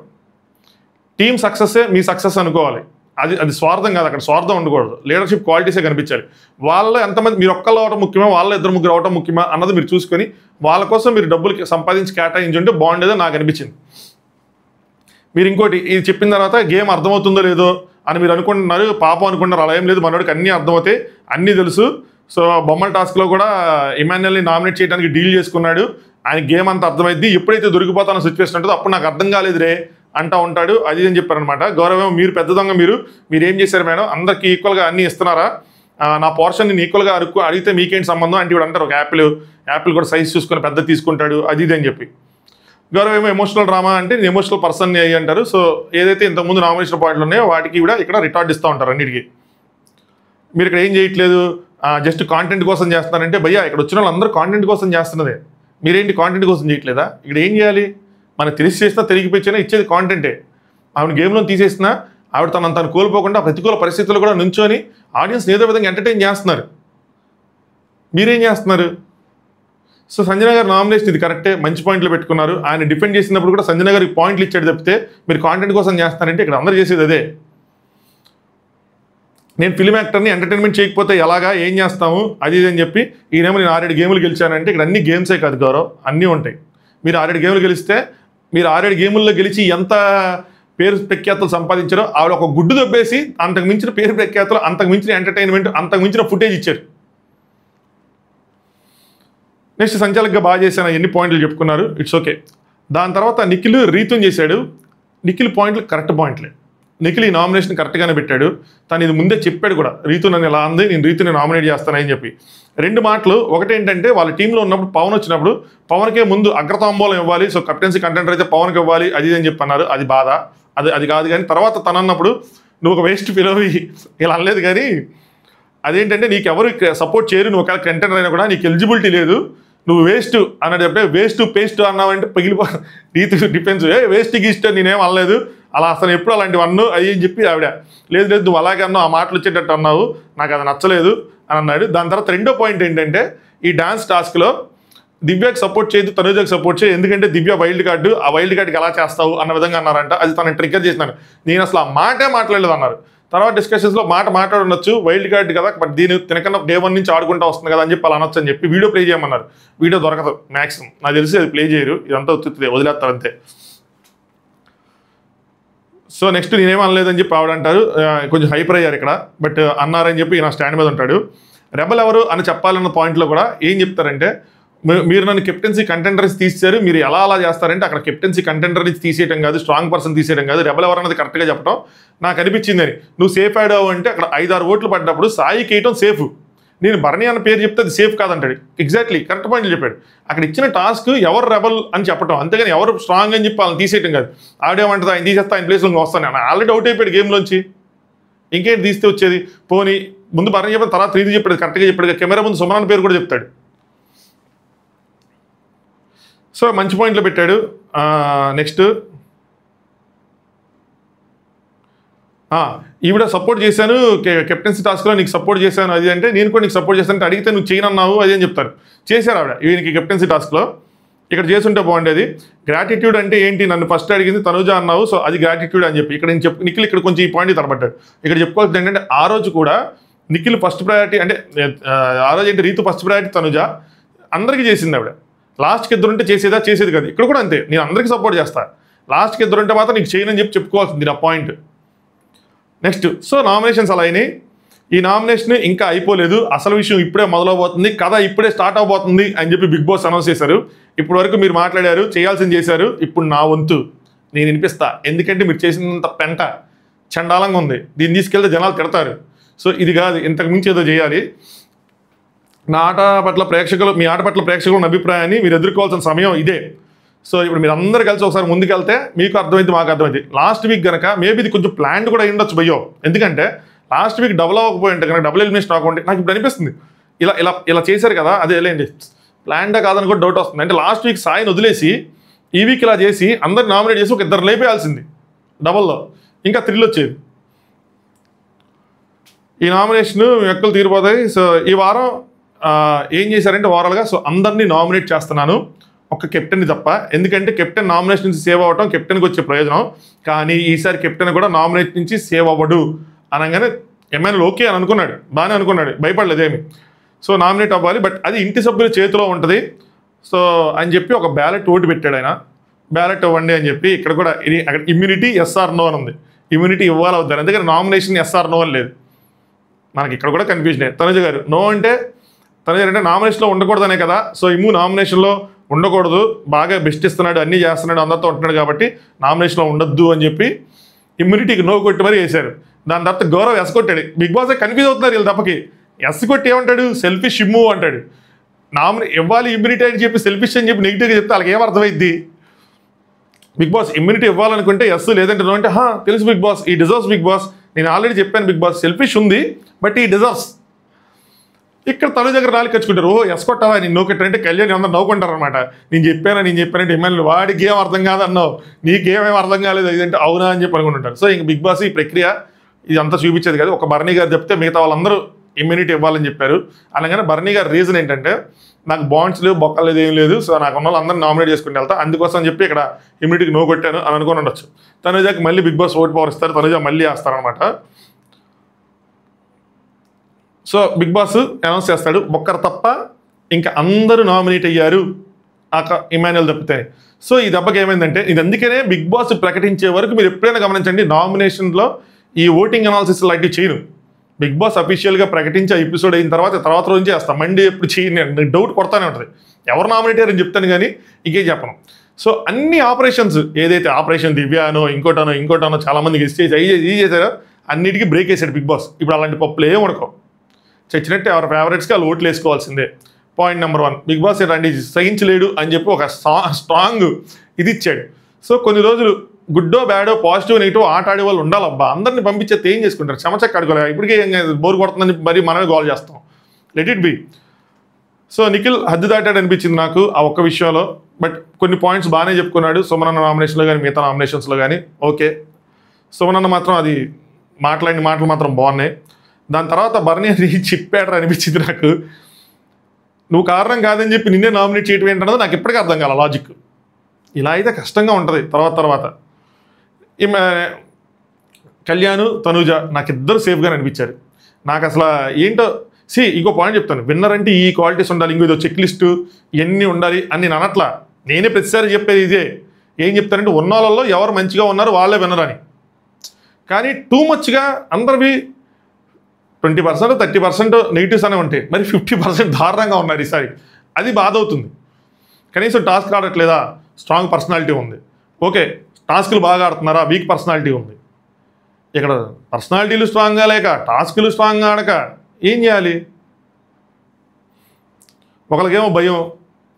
టీం సక్సెస్సే మీ సక్సెస్ అనుకోవాలి. అది స్వార్థం కాదు, అక్కడ స్వార్థం ఉండకూడదు, లీడర్షిప్ క్వాలిటీసే కనిపించాలి. వాళ్ళ ఎంతమంది మీరు ఒక్కళ్ళు అవడం ముఖ్యమా, వాళ్ళ ఇద్దరు ముగ్గురు అవడం ముఖ్యమా అన్నది మీరు చూసుకొని వాళ్ళ కోసం మీరు డబ్బులు సంపాదించి కేటాయించుంటే బాగుండేదో నాకు అనిపించింది. మీరు ఇంకోటి ఇది చెప్పిన తర్వాత గేమ్ అర్థమవుతుందో లేదో అని మీరు అనుకుంటున్నారు, పాపం అనుకుంటున్నారు. అలా ఏం లేదు, మనోడికి అన్నీ అర్థమవుతాయి, అన్నీ తెలుసు. సో బొమ్మల టాస్క్లో కూడా ఇమాన్యుయల్ని నామినేట్ చేయడానికి డీల్ చేసుకున్నాడు. ఆయన గేమ్ అంతా అర్థమైంది. ఎప్పుడైతే దొరికిపోతానో సిచ్యువేషన్ ఉంటుందో అప్పుడు నాకు అర్థం కాలేదు రే అంటూ ఉంటాడు. అది అని చెప్పారనమాట. గౌరవం మీరు పెద్ద దొంగ, మీరు ఏం చేశారు మేడం, అందరికీ ఈక్వల్గా అన్నీ ఇస్తున్నారా? నా పోర్షన్ నేను ఈక్వల్గా అడిగితే మీకేంటి సంబంధం అంటే ఇప్పుడు అంటారు. ఒక యాపిల్ కూడా సైజ్ చూసుకొని పెద్ద తీసుకుంటాడు, అది ఇది అని చెప్పి. గౌరవ్ ఏమో ఎమోషనల్ డ్రామా అంటే నేను ఎమోషనల్ పర్సన్ అయ్యి అంటారు. సో ఏదైతే ఇంతకుముందు నామినేషన్ పాయింట్లు ఉన్నాయో వాటికి కూడా ఇక్కడ రిటార్డ్ ఇస్తూ ఉంటారు అన్నిటికీ. మీరు ఇక్కడ ఏం చేయట్లేదు, జస్ట్ కాంటెంట్ కోసం చేస్తున్నారంటే భయ్యా ఇక్కడ వచ్చిన వాళ్ళందరూ కాంటెంట్ కోసం చేస్తున్నదే, మీరేంటి కాంటెంట్ కోసం చేయట్లేదా? ఇక్కడ ఏం చేయాలి, మనకు తెలిసి చేసినా తెలియకపోయినా ఇచ్చేది కాంటెంటే. ఆవిడ గేమ్లో తీసేసినా ఆవిడ తను కోల్పోకుండా ప్రతికూల పరిస్థితుల్లో కూడా నుంచొని ఆడియన్స్ ఏదో విధంగా ఎంటర్టైన్ చేస్తున్నారు. మీరేం చేస్తున్నారు? సో సంజన గారు నామినేషన్ ఇది కరెక్టే, మంచి పాయింట్లు పెట్టుకున్నారు. ఆయన డిఫెండ్ చేసినప్పుడు కూడా సంజన గారికి పాయింట్లు ఇచ్చాడు తప్పితే మీరు కాంటెంట్ కోసం చేస్తారంటే ఇక్కడ అందరూ చేసేది అదే. నేను ఫిల్మ్ యాక్టర్ని ఎంటర్టైన్మెంట్ చేయకపోతే ఎలాగా, ఏం చేస్తాము, అది ఇది అని చెప్పి ఈయనేమో నేను 6-7 గేములు గెలిచానంటే ఇక్కడ అన్ని గేమ్సే కాదు గౌరవ్, అన్నీ ఉంటాయి. మీరు 6-7 గేములు గెలిస్తే మీరు 6-7 గేముల్లో గెలిచి ఎంత పేరు ప్రఖ్యాతులు సంపాదించారో ఆవిడ ఒక గుడ్డు దొబ్బేసి అంతకు మించిన పేరు ప్రఖ్యాతులు, అంతకు మించిన ఎంటర్టైన్మెంట్, అంతకు మించిన ఫుటేజ్ ఇచ్చారు. నెక్స్ట్ సంచాలకుగా బాగా చేశాను, ఎన్ని పాయింట్లు చెప్పుకున్నారు, ఇట్స్ ఓకే. దాని తర్వాత నిఖిల్ రీతుని చేశాడు. నిఖిల్ పాయింట్లు కరెక్ట్ పాయింట్లే. నిఖిల్ ఈ నామినేషన్ కరెక్ట్గానే పెట్టాడు. తను ఇది ముందే చెప్పాడు కూడా, రీతు నన్ను ఇలా అంది, నేను రీతుని నామినేట్ చేస్తానని చెప్పి. 2 మాటలు. ఒకటేంటంటే వాళ్ళ టీంలో ఉన్నప్పుడు పవన్ వచ్చినప్పుడు పవన్కే ముందు అగ్రతాంబూలం ఇవ్వాలి, సో కెప్టెన్సీ కంటెండర్ అయితే పవన్కి ఇవ్వాలి, అది అని చెప్పి అన్నారు. అది బాధ, అది కాదు. కానీ తర్వాత తను అన్నప్పుడు నువ్వు ఒక వేస్ట్ పిలవి ఇలా అనలేదు. కానీ అదేంటంటే నీకు ఎవరు సపోర్ట్ చేయరు, నువ్వు ఒకవేళ కంటెండర్ అయినా కూడా నీకు ఎలిజిబిలిటీ లేదు, నువ్వు వేస్ట్ అన్నది. చెప్తే వేస్ట్ పేస్ట్ అన్నావంటే పగిలిపో రీతి డిఫెన్స్, వేస్ట్ గీస్ట్ నేనేం అనలేదు, అలా అసలు ఎప్పుడు అలాంటివి అన్ను అయ్యి అని చెప్పి ఆవిడ లేదు నువ్వు అలాగే అన్నావు, ఆ మాటలు వచ్చేటట్టు అన్నావు, నాకు అది నచ్చలేదు అని అన్నాడు. దాని తర్వాత రెండో పాయింట్ ఏంటంటే ఈ డాన్స్ టాస్క్లో దివ్యకి సపోర్ట్ చేయదు, తనుజకి సపోర్ట్ చేయి, ఎందుకంటే దివ్య వైల్డ్ కార్డు, ఆ వైల్డ్ కార్డుకి ఎలా చేస్తావు అన్న విధంగా అన్నారంట. అది తనని ట్రిగ్గర్ చేసినాను. నేను అసలు ఆ మాటే మాట్లాడలేదు అన్నారు. తర్వాత డిస్కషన్స్లో మాట్లాడవచ్చు, వైల్డ్ కార్డ్ కదా, బట్ దీని తినకన్నా డే 1 నుంచి ఆడుకుంటూ వస్తుంది కదా అని చెప్పి అలా అనొచ్చు అని చెప్పి వీడియో ప్లే చేయమన్నారు. వీడియో దొరకదు మ్యాక్సిమం, నాకు తెలిసి అది ప్లే చేయరు, ఇదంతా ఉత్తుతుంది, వదిలేస్తారు అంతే. సో నెక్స్ట్ నేనేం అనలేదని చెప్పి ఆవిడ అంటారు. కొంచెం హైపర్ అయ్యారు ఇక్కడ, బట్ అన్నారని చెప్పి నా స్టాండ్ మీద ఉంటాడు. రెబల్ ఎవరు అని చెప్పాలన్న పాయింట్లో కూడా ఏం చెప్తారంటే మీరు నన్ను కెప్టెన్సీ కంటెండర్స్ తీసేశారు, మీరు ఎలా అలా చేస్తారంటే అక్కడ కెప్టెన్సీ కంటెండర్ నుంచి తీసేయడం కాదు, స్ట్రాంగ్ పర్సన్ తీసేయడం కాదు, రెబల్ ఎవరు అన్నది కరెక్ట్గా చెప్పడం నాకు అనిపించిందని. నువ్వు సేఫ్ ఆడావు అంటే అక్కడ 5-6 ఓట్లు పడ్డప్పుడు సాయికి వేయటం సేఫ్, నేను భరణి అన్న పేరు చెప్తే అది సేఫ్ కాదంటాడు. ఎగ్జాక్ట్లీ కరెక్ట్ పాయింట్లు చెప్పాడు. అక్కడ ఇచ్చిన టాస్క్ ఎవరు రెబల్ అని చెప్పడం, అంతేగాని ఎవరు స్ట్రాంగ్ అని చెప్పి వాళ్ళని తీసేయటం కాదు. ఆడేమంటుంది ఆయన తీసేస్తా, ఆయన ప్లేస్లో వస్తాను అని ఆల్రెడీ అవుట్ అయిపోయాడు గేమ్లోంచి, ఇంకేంటి తీస్తే వచ్చేది. పోనీ ముందు భరణి చెప్పిన తర్వాత రీతి చెప్పాడు, కరెక్ట్గా చెప్పాడు. కెమెరా ముందు సుమన్ పేరు కూడా చెప్తాడు. సో మంచి పాయింట్లో పెట్టాడు. నెక్స్ట్ ఈవిడ సపోర్ట్ చేశాను కెప్టెన్సీ టాస్క్లో, నీకు సపోర్ట్ చేశాను అది అంటే, నేను కూడా నీకు సపోర్ట్ చేశాను అంటే అడిగితే నువ్వు చేయనన్నావు అది అని చెప్తారు. చేశారు ఆవిడ ఈయనకి కెప్టెన్సీ టాస్క్లో. ఇక్కడ చేసుంటే బాగుండేది. గ్రాటిట్యూడ్ అంటే ఏంటి, నన్ను ఫస్ట్ అడిగింది తనుజ అన్నావు, సో అది గ్రాటిట్యూడ్ అని చెప్పి ఇక్కడ నేను నిఖిల్ ఇక్కడ కొంచెం ఈ పాయింట్ తరబడ్డాడు. ఇక్కడ చెప్పుకోవాల్సింది ఏంటంటే ఆ రోజు కూడా నిఖిల్ ఫస్ట్ ప్రయారిటీ అంటే ఆ రోజు ఏంటి రీతు ఫస్ట్ ప్రయారిటీ తనుజ అందరికీ చేసింది ఆవిడ. లాస్ట్కి ఇద్దరుంటే చేసేది కాదు. ఇక్కడ కూడా అంతే, నేను అందరికీ సపోర్ట్ చేస్తాను, లాస్ట్కి ఇద్దరుంటే మాత్రం నీకు చేయనని చెప్పుకోవాల్సింది నా పాయింట్. నెక్స్ట్ సో నామినేషన్స్ అలా అయినాయి. ఈ నామినేషన్ ఇంకా అయిపోలేదు, అసలు విషయం ఇప్పుడే మొదలవబోతుంది, కథ ఇప్పుడే స్టార్ట్ అవబోతుంది అని చెప్పి బిగ్ బాస్ అనౌన్స్ చేశారు. ఇప్పటి వరకు మీరు మాట్లాడారు, చేయాల్సింది చేశారు, ఇప్పుడు నా వంతు నేను వినిపిస్తా. ఎందుకంటే మీరు చేసినంత పెంట చండాలంగా ఉంది, దీన్ని తీసుకెళ్తే జనాలు తిడతారు. సో ఇది కాదు, ఇంతకు మించి ఏదో చేయాలి. నా ఆట పట్ల ప్రేక్షకులు, మీ ఆట పట్ల ప్రేక్షకుల అభిప్రాయాన్ని మీరు ఎదుర్కోవాల్సిన సమయం ఇదే. సో ఇప్పుడు మీరు అందరూ కలిసి ఒకసారి ముందుకెళ్తే మీకు అర్థమైంది, మాకు అర్థమైంది. లాస్ట్ వీక్ కనుక మేబీ ఇది కొంచెం ప్లాన్ కూడా అయ్యుండొచ్చు భయ్యో, ఎందుకంటే లాస్ట్ వీక్ డబుల్ అవ్వకపోయి ఉంటే కనుక, డబుల్ ఎలిమినేషన్ అవ్వకుంటే నాకు ఇప్పుడు అనిపిస్తుంది ఇలా చేశారు కదా, అదే లేండి ప్లాన్డా కాదని కూడా డౌట్ వస్తుంది. అంటే లాస్ట్ వీక్ సాయిని వదిలేసి ఈ వీక్ ఇలా చేసి అందరు నామినేట్ చేసి ఒక ఇద్దరు లేపేయాల్సింది డబల్లో, ఇంకా థ్రిల్ వచ్చేది. ఈ నామినేషన్ ఎక్కలు తీరిపోతాయి. సో ఈ వారం ఏం చేశారంటే ఓవరాల్గా సో అందరినీ నామినేట్ చేస్తున్నాను, ఒక కెప్టెన్ని తప్ప. ఎందుకంటే కెప్టెన్ నామినేషన్ నుంచి సేవ్ అవ్వటం కెప్టెన్కి వచ్చే ప్రయోజనం. కానీ ఈసారి కెప్టెన్ కూడా నామినేట్ నుంచి సేవ్ అవ్వడు అనగానే ఎమ్మెల్యే ఓకే అని అనుకున్నాడు, బాగానే అనుకున్నాడు, భయపడలేదేమి. సో నామినేట్ అవ్వాలి, బట్ అది ఇంటి సభ్యుల చేతిలో ఉంటుంది. సో అని చెప్పి ఒక బ్యాలెట్ ఓటు పెట్టాడు ఆయన, బ్యాలెట్ ఇవ్వండి అని చెప్పి. ఇక్కడ కూడా ఇది అక్కడ ఇమ్యూనిటీ ఎస్ఆర్ నో అని ఉంది, ఇమ్యూనిటీ ఇవ్వాలి అవుతారు, ఎందుకంటే నామినేషన్ ఎస్ఆర్ నో అని లేదు. మనకి ఇక్కడ కూడా కన్ఫ్యూజన్. తనుజ గారు నో అంటే తనుజ అంటే నామినేషన్లో ఉండకూడదనే కదా. సో నామినేషన్లో ఉండకూడదు, బాగా బెస్ట్ ఇస్తున్నాడు, అన్నీ చేస్తున్నాడు, అందరితో ఉంటున్నాడు కాబట్టి నామినేషన్లో ఉండొద్దు అని చెప్పి ఇమ్యూనిటీకి నో కొట్టి మరీ వేశారు. దాని తర్వాత గౌరవ్ ఎస్ కొట్టాడు. బిగ్ బాస్ కన్ఫ్యూజ్ అవుతున్నారు వీళ్ళు తప్పకి. ఎస్ కొట్టి ఏమంటాడు, సెల్ఫిష్ ఇమ్ము అంటాడు. ఇవ్వాలి ఇమ్యూనిటీ అని చెప్పి సెల్ఫిష్ అని చెప్పి నెగిటివ్గా చెప్తే వాళ్ళకి ఏమర్థమైద్ది. బిగ్ బాస్ ఇమ్యూనిటీ ఇవ్వాలనుకుంటే ఎస్, లేదంటే నో అంటే తెలుసు బిగ్ బాస్, ఈ డిజర్వ్స్ బిగ్ బాస్, నేను ఆల్రెడీ చెప్పాను బిగ్ బాస్ సెల్ఫిష్ ఉంది బట్ ఈ డిజర్వ్స్. ఇక్కడ తను దగ్గర నాలుగు ఖర్చుకుంటారు, ఎస్ కొట్టావా నేను నో కట్టారంటే కళ్యాణ్ అందరూ నవ్వుకుంటారు అనమాట. నేను చెప్పానంటే ఎమ్మెల్యే వాడికి ఏం అర్థం కాదన్నావు, నీకేమేం అర్థం కాలేదు ఇదంటే అవునా అని చెప్పి అనుకుంటుంటారు. సో ఇంక బిగ్ బాస్ ఈ ప్రక్రియ ఇదంతా చూపించేది కాదు. ఒక బర్నీ గారు చెప్తే మిగతా వాళ్ళందరూ ఇమ్యూనిటీ ఇవ్వాలని చెప్పారు. అలాగనే బర్నీ గారి రీజన్ ఏంటంటే నాకు బాండ్స్ లేవు, బొక్కలు లేదు, ఏం లేదు, సో నాకు ఉన్న వాళ్ళందరూ నామినేట్ చేసుకుని వెళ్తా, అందుకోసం అని చెప్పి ఇక్కడ ఇమ్యూనిటీకి నో కొట్టాను అని అనుకుని ఉండొచ్చు. తనుజాకి మళ్ళీ బిగ్ బాస్ ఓట్ పవర్ ఇస్తారు, తనుజా మళ్ళీ వేస్తారనమాట. సో బిగ్ బాస్ అనౌన్స్ చేస్తాడు, ఒక్కరు తప్ప ఇంకా అందరూ నామినేట్ అయ్యారు ఇమాన్యుయల్ తప్పితే. సో ఈ దెబ్బకి ఏమైందంటే, ఇది అందుకనే బిగ్ బాస్ ప్రకటించే వరకు మీరు ఎప్పుడైనా గమనించండి, నామినేషన్లో ఈ ఓటింగ్ అనాలిసిస్ లాంటివి చేయను. బిగ్ బాస్ అఫీషియల్గా ప్రకటించే ఎపిసోడ్ అయిన తర్వాత రోజు చేస్తాం, మండే ఎప్పుడు చేయను, డౌట్ కొడతానే ఉంటుంది. ఎవరు నామినేట్ అయ్యారని చెప్తాను కానీ ఇంకేం చెప్పను. సో అన్ని ఆపరేషన్స్ ఏదైతే ఆపరేషన్ దివ్యానో ఇంకోటానో చాలామంది గెస్ట్ చేసి ఇది చేశారో అన్నిటికీ బ్రేక్ వేసాడు బిగ్ బాస్. ఇప్పుడు అలాంటి పప్పులు ఏం ఉడకవు, చచ్చినట్టు ఎవరి ఫేవరెట్స్కి వాళ్ళు ఓట్లు వేసుకోవాల్సిందే. పాయింట్ నెంబర్ 1, బిగ్ బాస్ ఏంటంటే సహించలేడు అని చెప్పి ఒక స్ట్రాంగ్ ఇది ఇచ్చాడు. సో కొన్ని రోజులు గుడ్డో బ్యాడో పాజిటివ్ నెగిటివ్ ఆట ఆడే వాళ్ళు ఉండాలబ్బా, అందరిని పంపించేస్తే ఏం చేసుకుంటారు, చెమచక్క అడుకోలేదు. ఇప్పటికే బోర్ కొడుతుందని మరి మనమే గోల్ చేస్తాం, let it be. So Nikhil హద్దు దాటాడు అనిపించింది నాకు ఆ ఒక్క విషయంలో. బట్ కొన్ని పాయింట్స్ బాగానే చెప్పుకున్నాడు, సుమనన్న నామినేషన్లో కానీ మిగతా నామినేషన్స్లో కానీ. ఓకే, సుమనన్న మాత్రం అది మాట్లాడిన మాటలు మాత్రం బాగున్నాయి. దాని తర్వాత బర్నీ అది చెప్పాడు అనిపించింది నాకు. నువ్వు కారణం కాదని చెప్పి నిన్నే నామినేట్ చేయడం ఏంటన్నది నాకు ఇప్పటికీ అర్థం కాల లాజిక్. ఇలా అయితే కష్టంగా ఉంటుంది. తర్వాత కళ్యాణ్ తనూజ నాకు ఇద్దరు సేఫ్గానే అనిపించారు. నాకు అసలు ఏంటో ఇంకో పాయింట్ చెప్తాను, విన్నర్ అంటే ఈ క్వాలిటీస్ ఉండాలి, ఇంకో ఇదో చెక్ లిస్టు ఇవన్నీ ఉండాలి అని నేను అనట్లా. నేనే ప్రతిసారి చెప్పేది ఇదే. ఏం చెప్తానంటే ఉన్న వాళ్ళలో ఎవరు మంచిగా ఉన్నారు వాళ్ళే విన్నర్ అని. కానీ టూ మచ్గా అందరివి 20% 30% నెగిటివ్స్ అనే ఉంటాయి, మరి 50% దారుణంగా ఉన్నారు ఈసారి. అది బాధ అవుతుంది. కనీసం టాస్క్ ఆడట్లేదా, స్ట్రాంగ్ పర్సనాలిటీ ఉంది, ఓకే, టాస్కులు బాగా ఆడుతున్నారా, వీక్ పర్సనాలిటీ ఉంది. ఇక్కడ పర్సనాలిటీలు స్ట్రాంగ్గా లేక టాస్కులు స్ట్రాంగ్గా ఆడక ఏం చేయాలి? ఒకరికేమో భయం,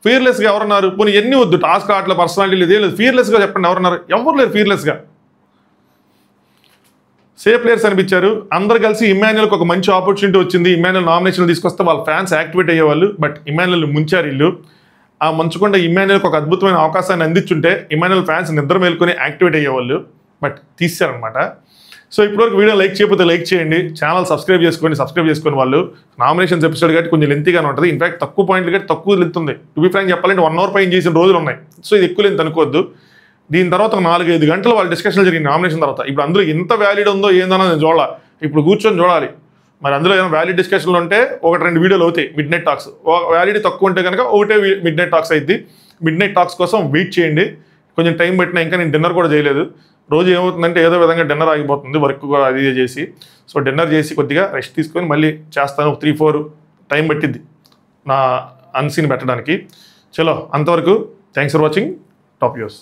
ఫియర్లెస్గా ఎవరున్నారు? పోనీ ఎన్ని వద్దు, టాస్క్ ఆటలో పర్సనాలిటీ లేదు, ఏం లేదు, ఫియర్లెస్గా చెప్పండి ఎవరున్నారు? ఎవరు లేరు ఫియర్లెస్గా. సేఫ్ ప్లేయర్స్ అనిపించారు. అందరు కలిసి ఇమాన్యుయల్కి ఒక మంచి ఆపర్చునిటీ వచ్చింది, ఇమాన్యుయల్ నామినేషన్లు తీసుకొస్తే వాళ్ళ ఫ్యాన్స్ యాక్టివేట్ అయ్యేవాళ్ళు. బట్ ఇమాన్యుయల్ ముంచారు వీళ్ళు. ఆ మంచుకుండా ఇమాన్యుయల్కి ఒక అద్భుతమైన అవకాశాన్ని అందించుంటే ఇమాన్యుయల్ ఫ్యాన్స్ నిద్ర మేలుకొని యాక్టివేట్ అయ్యేవాళ్ళు. బట్ తీశారనమాట. సో ఇప్పటివరకు వీడియో లైక్ చేయకపోతే లైక్ చేయండి, ఛానల్ సబ్స్క్రైబ్ చేసుకొని వాళ్ళు. నామినేషన్స్ ఎపిసోడ్ కాబట్టి కొంచెం లెంతీగానే ఉంటుంది, ఇన్ఫాక్ట్ తక్కువ పాయింట్లు కాబట్టి తక్కువ లెంత్ ఉంది. టు బి ఫ్రాంక్ చెప్పాలంటే 1 అవర్ పైన చేసిన రోజులు ఉన్నాయి. సో ఇది ఎక్కువ లెంత్ అనుకోవద్దు. దీని తర్వాత 4-5 గంటలు వాళ్ళ డిస్కషన్లు జరిగింది నామినేషన్ తర్వాత. ఇప్పుడు అందులో ఎంత వ్యాలిడ్ ఉందో ఏందన్నా నేను చూడాలి, ఇప్పుడు కూర్చొని చూడాలి. మరి అందులో ఏమైనా వ్యాలిడ్ డిస్కషన్లు ఉంటే 1-2 వీడియోలు అవుతాయి మిడ్ నైట్ టాక్స్. వ్యాలిడ్ తక్కువ ఉంటే కనుక ఒకటే మిడ్ నైట్ టాక్స్ అయింది. మిడ్ నైట్ టాక్స్ కోసం వెయిట్ చేయండి, కొంచెం టైం పెట్టినా. ఇంకా నేను డిన్నర్ కూడా చేయలేదు. రోజు ఏమవుతుందంటే ఏదో విధంగా డిన్నర్ ఆగిపోతుంది, వర్క్ కూడా అది చేసి. సో డిన్నర్ చేసి కొద్దిగా రెస్ట్ తీసుకొని మళ్ళీ చేస్తాను. 3-4 టైం పట్టిద్ది నా అన్సీన్ పెట్టడానికి. చలో అంతవరకు thanks for watching top views.